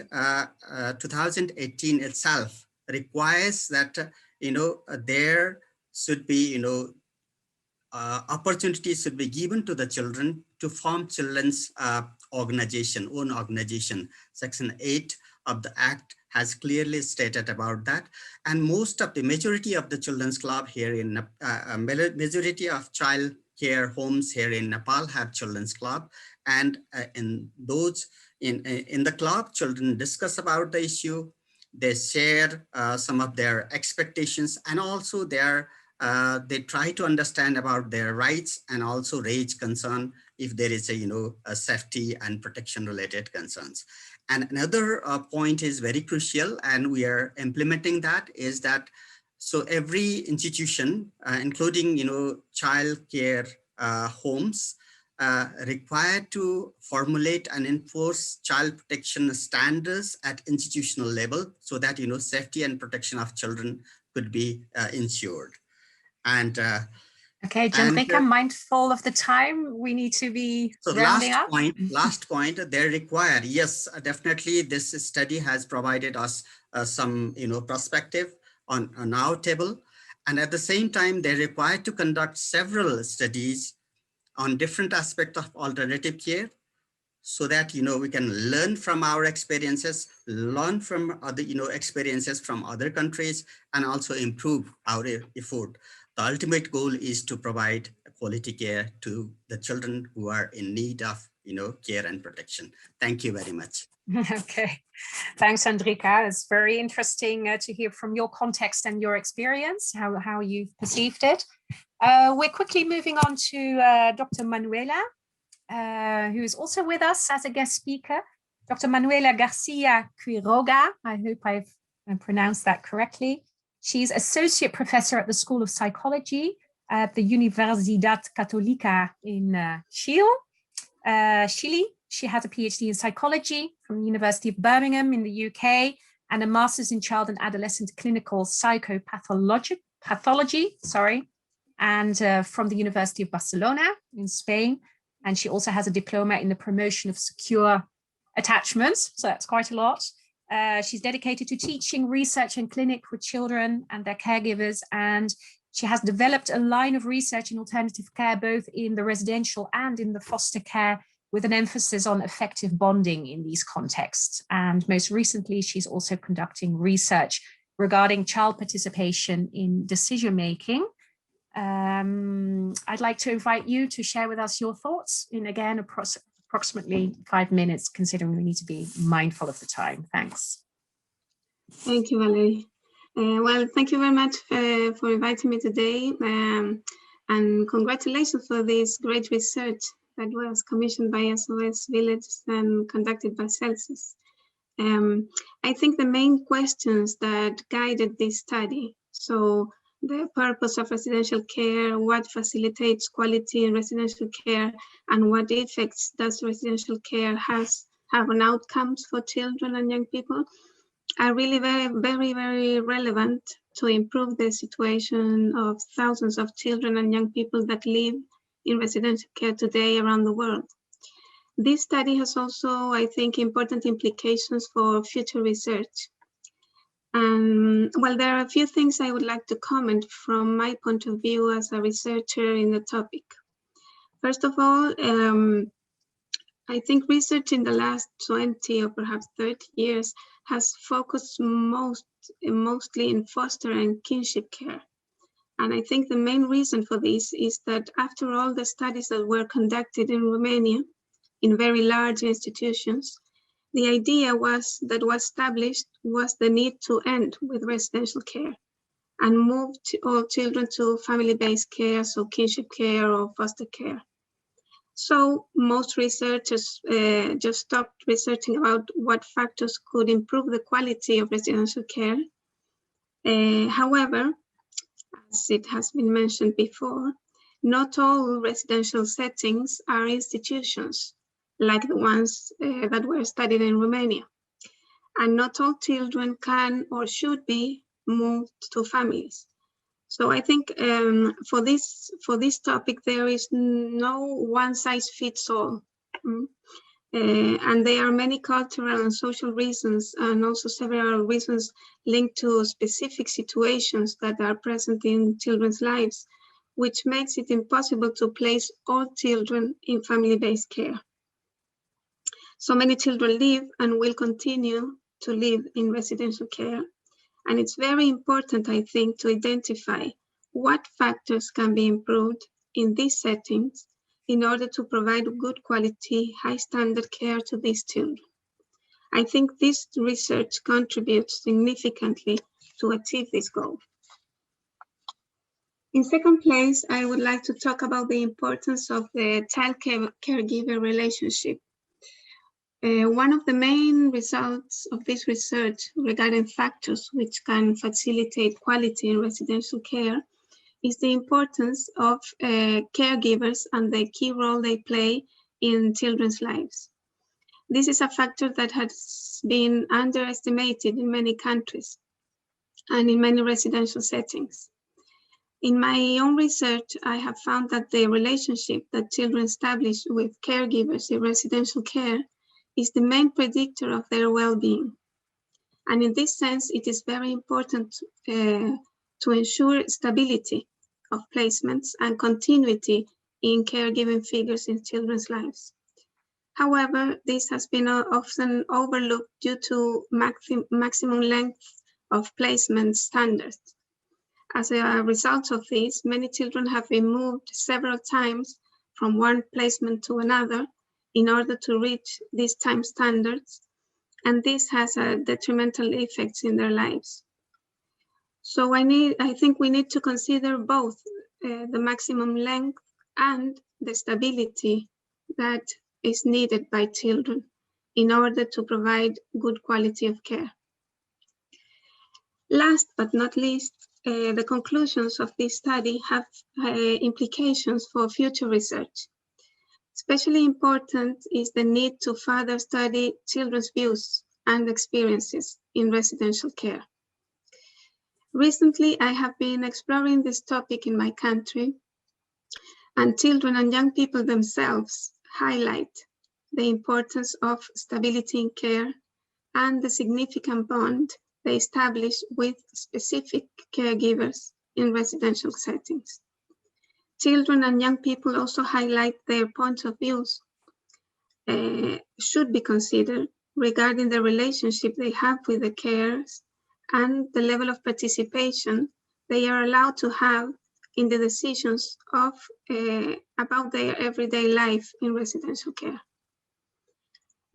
2018 itself requires that, there should be, opportunities should be given to the children to form children's own organization. Section 8 of the Act has clearly stated about that. And most of the majority of the children's club here in majority of child care homes here in Nepal have children's club. And in those in the club, children discuss about the issue, they share some of their expectations, and also they try to understand about their rights and also raise concern if there is a safety and protection related concerns. And another point is very crucial, and we are implementing that, is that so every institution, including child care homes, required to formulate and enforce child protection standards at institutional level, so that safety and protection of children could be ensured. And okay, Chandrika, mindful of the time, we need to be rounding up. Last point, they require, yes, definitely this study has provided us some perspective on our table, and at the same time they're required to conduct several studies on different aspects of alternative care, so that we can learn from our experiences, learn from other experiences from other countries, and also improve our effort. The ultimate goal is to provide quality care to the children who are in need of care and protection. Thank you very much. Okay, thanks, Chandrika. It's very interesting to hear from your context and your experience, how you've perceived it. We're quickly moving on to Dr. Manuela, who is also with us as a guest speaker. Dr. Manuela García-Quiroga, I hope I've pronounced that correctly. She's associate professor at the School of Psychology at the Universidad Catolica in Chile. She has a PhD in psychology from the University of Birmingham in the UK, and a master's in child and adolescent clinical psychopathology, and from the University of Barcelona in Spain. And she also has a diploma in the promotion of secure attachments, so that's quite a lot. She's dedicated to teaching, research, and clinic with children and their caregivers, and she has developed a line of research in alternative care, both in the residential and in the foster care, with an emphasis on effective bonding in these contexts. And most recently, she's also conducting research regarding child participation in decision-making. I'd like to invite you to share with us your thoughts in, again, approximately 5 minutes, considering we need to be mindful of the time. Thanks. Thank you, Valerie. Well, thank you very much for inviting me today, and congratulations for this great research that was commissioned by SOS Villages and conducted by CELCIS. I think the main questions that guided this study, so the purpose of residential care, what facilitates quality in residential care, and what effects does residential care have on outcomes for children and young people, are really very, very relevant to improve the situation of thousands of children and young people that live in residential care today around the world. This study has also, I think, important implications for future research. Well, there are a few things I would like to comment from my point of view as a researcher in the topic. First of all, I think research in the last 20 or perhaps 30 years has focused mostly in foster and kinship care. And I think the main reason for this is that after all the studies that were conducted in Romania, in very large institutions, the idea that was established was the need to end with residential care and move all children to family-based care, so kinship care or foster care. So most researchers just stopped researching about what factors could improve the quality of residential care. However, as it has been mentioned before, not all residential settings are institutions, like the ones that were studied in Romania. And not all children can or should be moved to families. So I think for this topic, there is no one size fits all. And there are many cultural and social reasons, and also several reasons linked to specific situations that are present in children's lives, which makes it impossible to place all children in family-based care. So many children live and will continue to live in residential care. And it's very important, I think, to identify what factors can be improved in these settings in order to provide good quality, high standard care to these children. I think this research contributes significantly to achieve this goal. In second place, I would like to talk about the importance of the child-caregiver relationship. One of the main results of this research regarding factors which can facilitate quality in residential care is the importance of caregivers and the key role they play in children's lives. This is a factor that has been underestimated in many countries and in many residential settings. In my own research, I have found that the relationship that children establish with caregivers in residential care is the main predictor of their well-being. And in this sense, it is very important to ensure stability of placements and continuity in caregiving figures in children's lives. However, this has been often overlooked due to maximum length of placement standards. As a result of this, many children have been moved several times from one placement to another in order to reach these time standards, and this has a detrimental effects in their lives. So I think we need to consider both the maximum length and the stability that is needed by children in order to provide good quality of care. Last but not least, the conclusions of this study have implications for future research. Especially important is the need to further study children's views and experiences in residential care. Recently, I have been exploring this topic in my country, and children and young people themselves highlight the importance of stability in care and the significant bond they establish with specific caregivers in residential settings. Children and young people also highlight their points of views should be considered regarding the relationship they have with the carers and the level of participation they are allowed to have in the decisions of about their everyday life in residential care.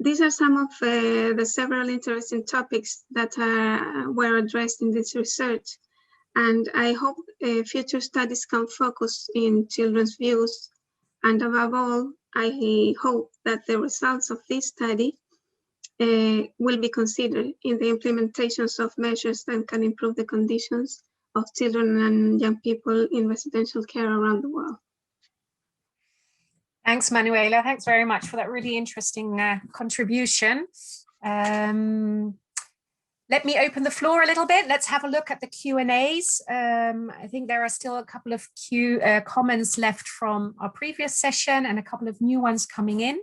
These are some of the several interesting topics that were addressed in this research, and I hope future studies can focus in children's views, and above all, I hope that the results of this study will be considered in the implementations of measures that can improve the conditions of children and young people in residential care around the world. Thanks, Manuela. Thanks very much for that really interesting contribution. Let me open the floor a little bit. Let's have a look at the Q&As. I think there are still a couple of comments left from our previous session and a couple of new ones coming in.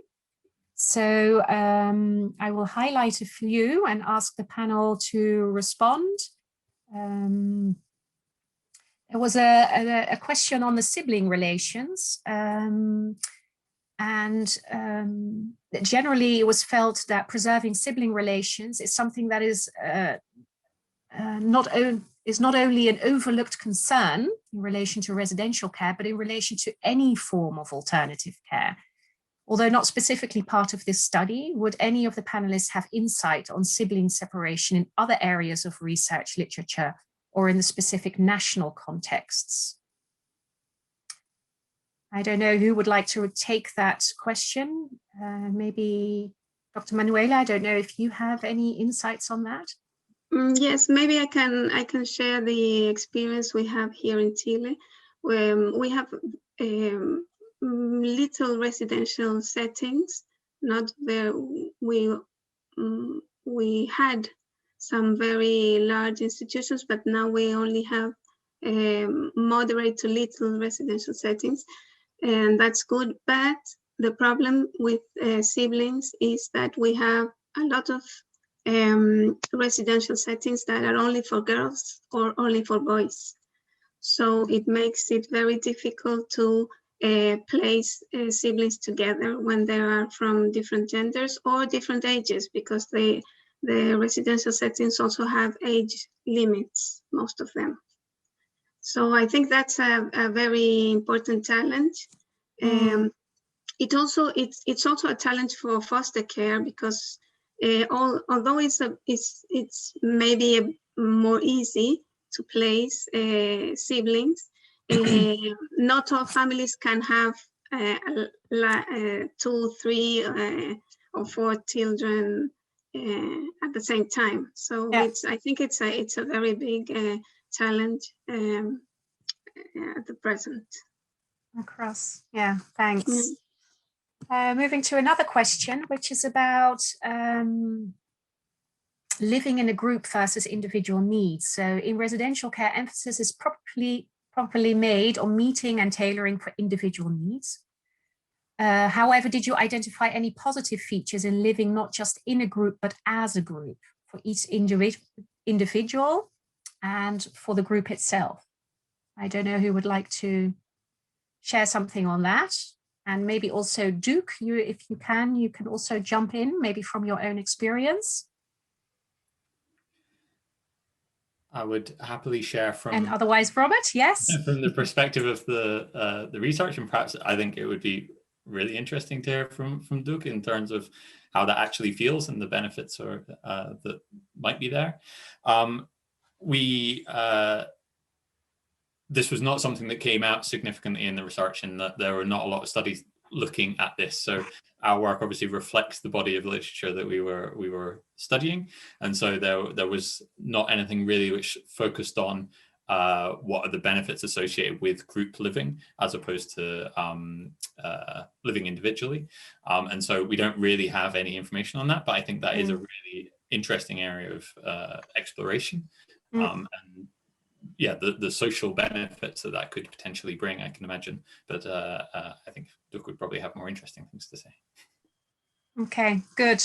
So I will highlight a few and ask the panel to respond. There was a question on the sibling relations. Generally, it was felt that preserving sibling relations is something that is not only an overlooked concern in relation to residential care, but in relation to any form of alternative care. Although not specifically part of this study, would any of the panelists have insight on sibling separation in other areas of research literature or in the specific national contexts? I don't know who would like to take that question. Maybe Dr. Manuela, I don't know if you have any insights on that. Yes, maybe I can share the experience we have here in Chile. We have little residential settings, not there. We had some very large institutions, but now we only have moderate to little residential settings. And that's good, but the problem with siblings is that we have a lot of residential settings that are only for girls or only for boys. So it makes it very difficult to place siblings together when they are from different genders or different ages, because the residential settings also have age limits, most of them. So I think that's a very important challenge. It's also a challenge for foster care, because although it's maybe more easy to place siblings, not all families can have 2, 3, or 4 children at the same time. So yeah. I think it's a very big challenge at the present. Across, yeah, thanks. Moving to another question, which is about living in a group versus individual needs. So in residential care, emphasis is properly made on meeting and tailoring for individual needs. However, did you identify any positive features in living not just in a group, but as a group for each individual and for the group itself? I don't know who would like to share something on that. And maybe also Duke, if you can also jump in, maybe from your own experience. I would happily share from... And otherwise, Robert, yes? From the perspective of the research, and perhaps I think it would be really interesting to hear from Duke in terms of how that actually feels and the benefits that might be there. This was not something that came out significantly in the research, in that there were not a lot of studies looking at this. So our work obviously reflects the body of literature that we were studying, and so there was not anything really which focused on what are the benefits associated with group living as opposed to living individually. And so we don't really have any information on that, but I think that is a really interesting area of exploration. And yeah, the social benefits that could potentially bring, I can imagine. But I think Duke would probably have more interesting things to say. Okay, good.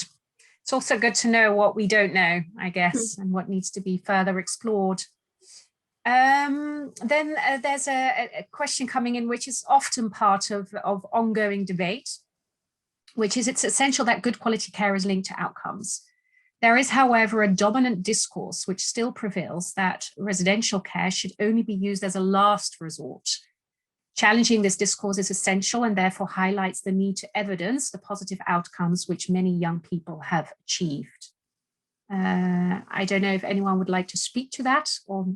It's also good to know what we don't know, I guess, and what needs to be further explored. Then there's a question coming in, which is often part of ongoing debate, which is it's essential that good quality care is linked to outcomes. There is, however, a dominant discourse which still prevails that residential care should only be used as a last resort. Challenging this discourse is essential and therefore highlights the need to evidence the positive outcomes which many young people have achieved. I don't know if anyone would like to speak to that, or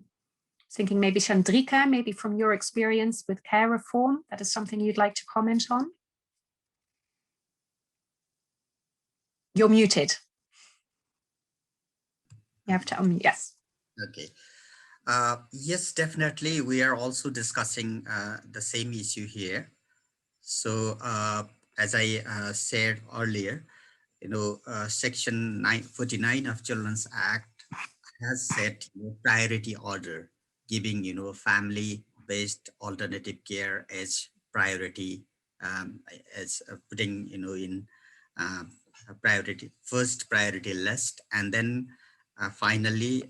thinking maybe Chandrika, maybe from your experience with care reform, that is something you'd like to comment on. You're muted. You have to unmute, yes. Okay. Yes, definitely. We are also discussing the same issue here. So as I said earlier, Section 949 of Children's Act has set priority order, giving family-based alternative care as priority, as putting in first priority list, and then finally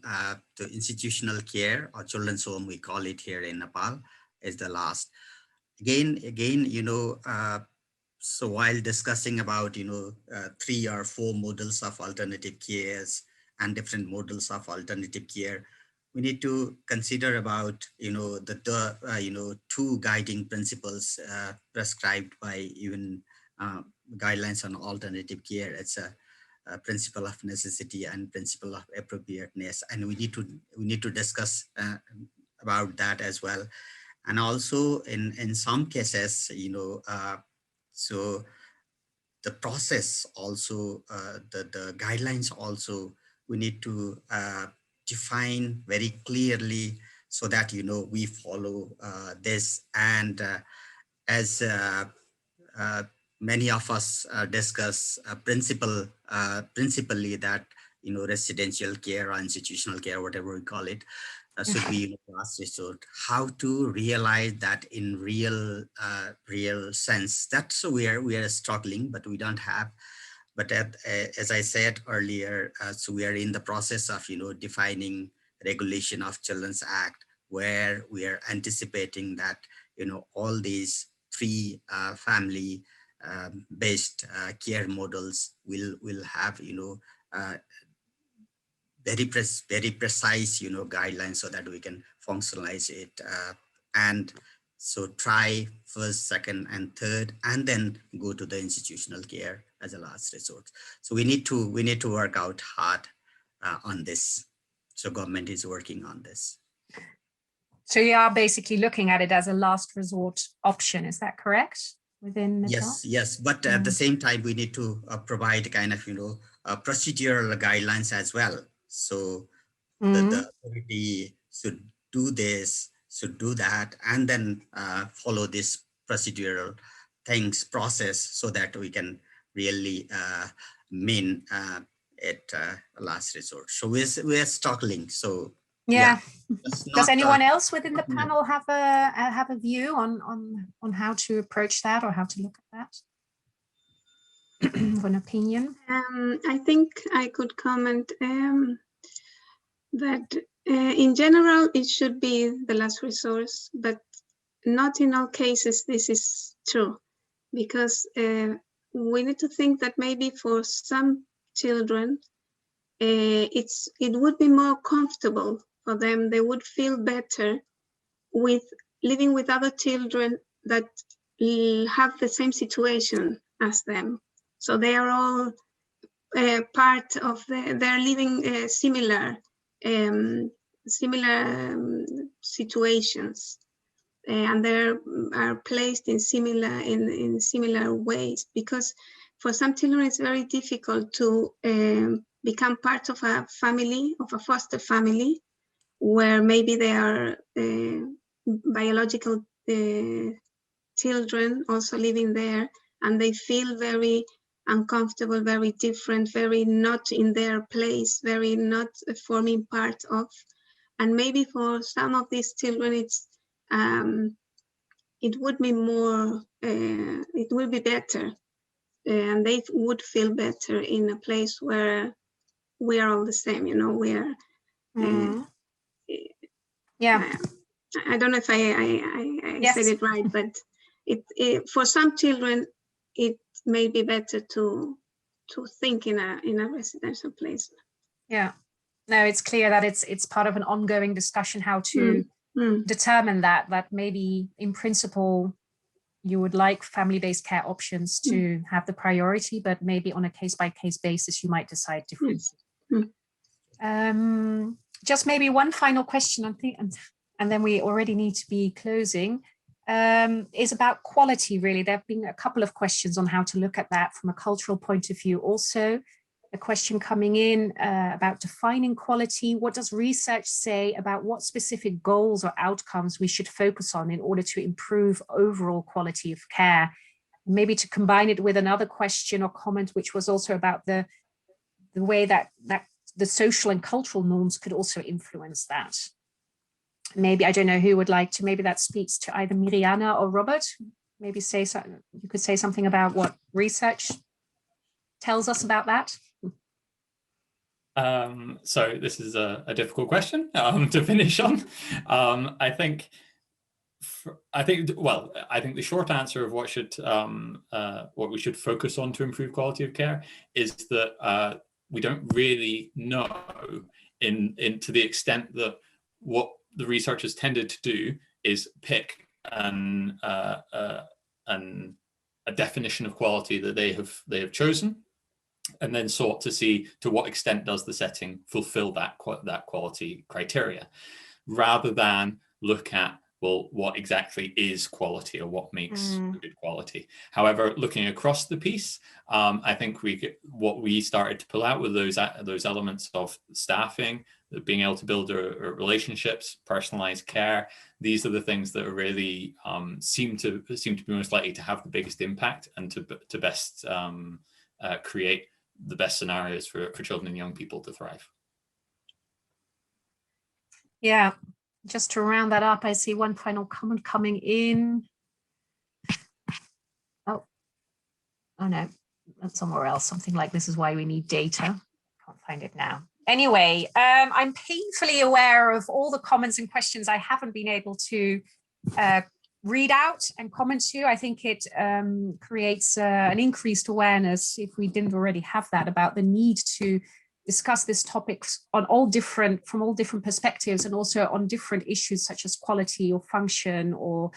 the institutional care or children's home, we call it here in Nepal, is the last. Again, so while discussing about 3 or 4 models of alternative cares and different models of alternative care, we need to consider about the 2 guiding principles prescribed by even guidelines on alternative care. It's a principle of necessity and principle of appropriateness, and we need to discuss about that as well. And also in some cases, so the process also, the guidelines also, we need to define very clearly so that we follow this. And as many of us discuss principally that residential care or institutional care, whatever we call it, should be last resort. How to realize that in real sense? That's where we are struggling, but we don't have. But as I said earlier, so we are in the process of defining regulation of Children's Act, where we are anticipating that all these 3 family based care models will have very precise guidelines so that we can functionalize it, and so try first, second, and third, and then go to the institutional care as a last resort. So we need to work out hard on this. So government is working on this. So you are basically looking at it as a last resort option, is that correct? Within Nepal? Yes, but at the same time, we need to provide kind of, procedural guidelines as well. So the authority should do this, should do that, and then follow this procedural process so that we can really mean it last resort. So we're struggling. So yeah. Does anyone else within the panel have a view on how to approach that or how to look at that? An opinion? I think I could comment that in general it should be the last resource, but not in all cases this is true, because we need to think that maybe for some children it would be more comfortable for them. They would feel better with living with other children that have the same situation as them. So they are all part of they're living similar situations, and they are placed in similar ways, because for some children it's very difficult to become part of a family, of a foster family, where maybe they are biological children also living there, and they feel very uncomfortable, very different, very not in their place, very not forming part of. And maybe for some of these children, it would be more, it will be better, and they would feel better in a place where we are all the same, we are. I don't know if I yes. said it right, but it for some children it may be better to think in a residential place. Yeah, no, it's clear that it's part of an ongoing discussion how to determine that maybe in principle you would like family-based care options to have the priority, but maybe on a case-by-case basis you might decide differently. Just maybe one final question, I think, and then we already need to be closing, is about quality, really. There have been a couple of questions on how to look at that from a cultural point of view. Also, a question coming in about defining quality. What does research say about what specific goals or outcomes we should focus on in order to improve overall quality of care? Maybe to combine it with another question or comment, which was also about the way that the social and cultural norms could also influence that. Maybe, I don't know who would like to, maybe that speaks to either Miriana or Robert. Maybe you could say something about what research tells us about that. So this is a difficult question to finish on. I think the short answer of what we should focus on to improve quality of care is that we don't really know to the extent that what the researchers tended to do is pick a definition of quality that they have chosen, and then sought to see to what extent does the setting fulfill that quality criteria, rather than look at, well, what exactly is quality or what makes good quality. However, looking across the piece, I think what we started to pull out with those elements of staffing, being able to build relationships, personalized care. These are the things that are really seem to be most likely to have the biggest impact and to best create the best scenarios for children and young people to thrive. Yeah. Just to round that up, I see one final comment coming in. Oh no, that's somewhere else. Something like, this is why we need data. Can't find it now. Anyway, I'm painfully aware of all the comments and questions I haven't been able to read out and comment to. I think it creates an increased awareness, if we didn't already have that, about the need to discuss this topic from all different perspectives, and also on different issues such as quality or function or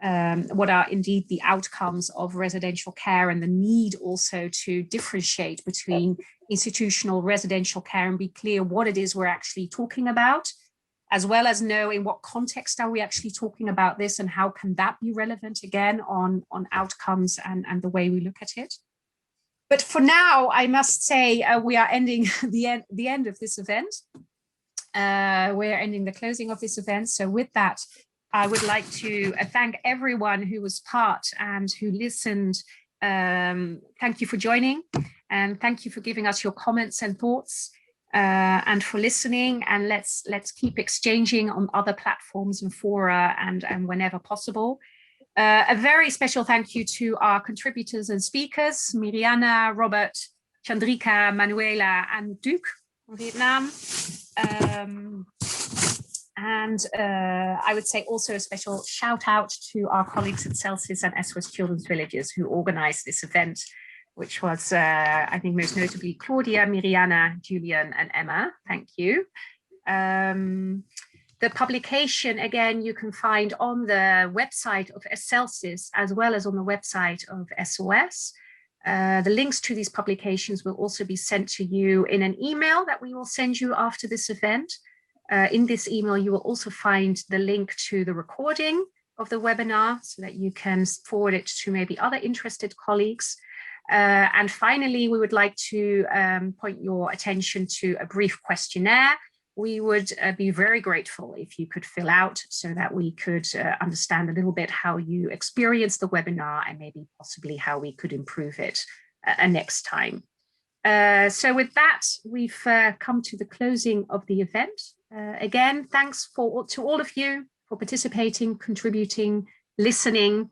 what are indeed the outcomes of residential care, and the need also to differentiate between institutional residential care and be clear what it is we're actually talking about, as well as know in what context are we actually talking about this and how can that be relevant again on outcomes and the way we look at it. But for now, I must say we are ending the end of this event. We're ending the closing of this event. So with that, I would like to thank everyone who was part and who listened. Thank you for joining, and thank you for giving us your comments and thoughts, and for listening. And let's keep exchanging on other platforms and fora and whenever possible. A very special thank you to our contributors and speakers, Miriana, Robert, Chandrika, Manuela, and Duke from Viet Nam. I would say also a special shout out to our colleagues at CELCIS and SOS Children's Villages who organized this event, which was, I think, most notably Claudia, Miriana, Julian, and Emma. Thank you. The publication, again, you can find on the website of CELCIS as well as on the website of SOS. The links to these publications will also be sent to you in an email that we will send you after this event. In this email, you will also find the link to the recording of the webinar so that you can forward it to maybe other interested colleagues. And finally, we would like to point your attention to a brief questionnaire. We would be very grateful if you could fill out so that we could understand a little bit how you experienced the webinar and maybe possibly how we could improve it next time. So with that, we've come to the closing of the event. Again, thanks to all of you for participating, contributing, listening,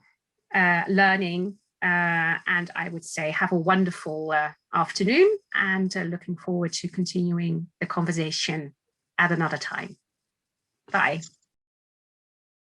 learning, and I would say have a wonderful afternoon, and looking forward to continuing the conversation at another time. Bye.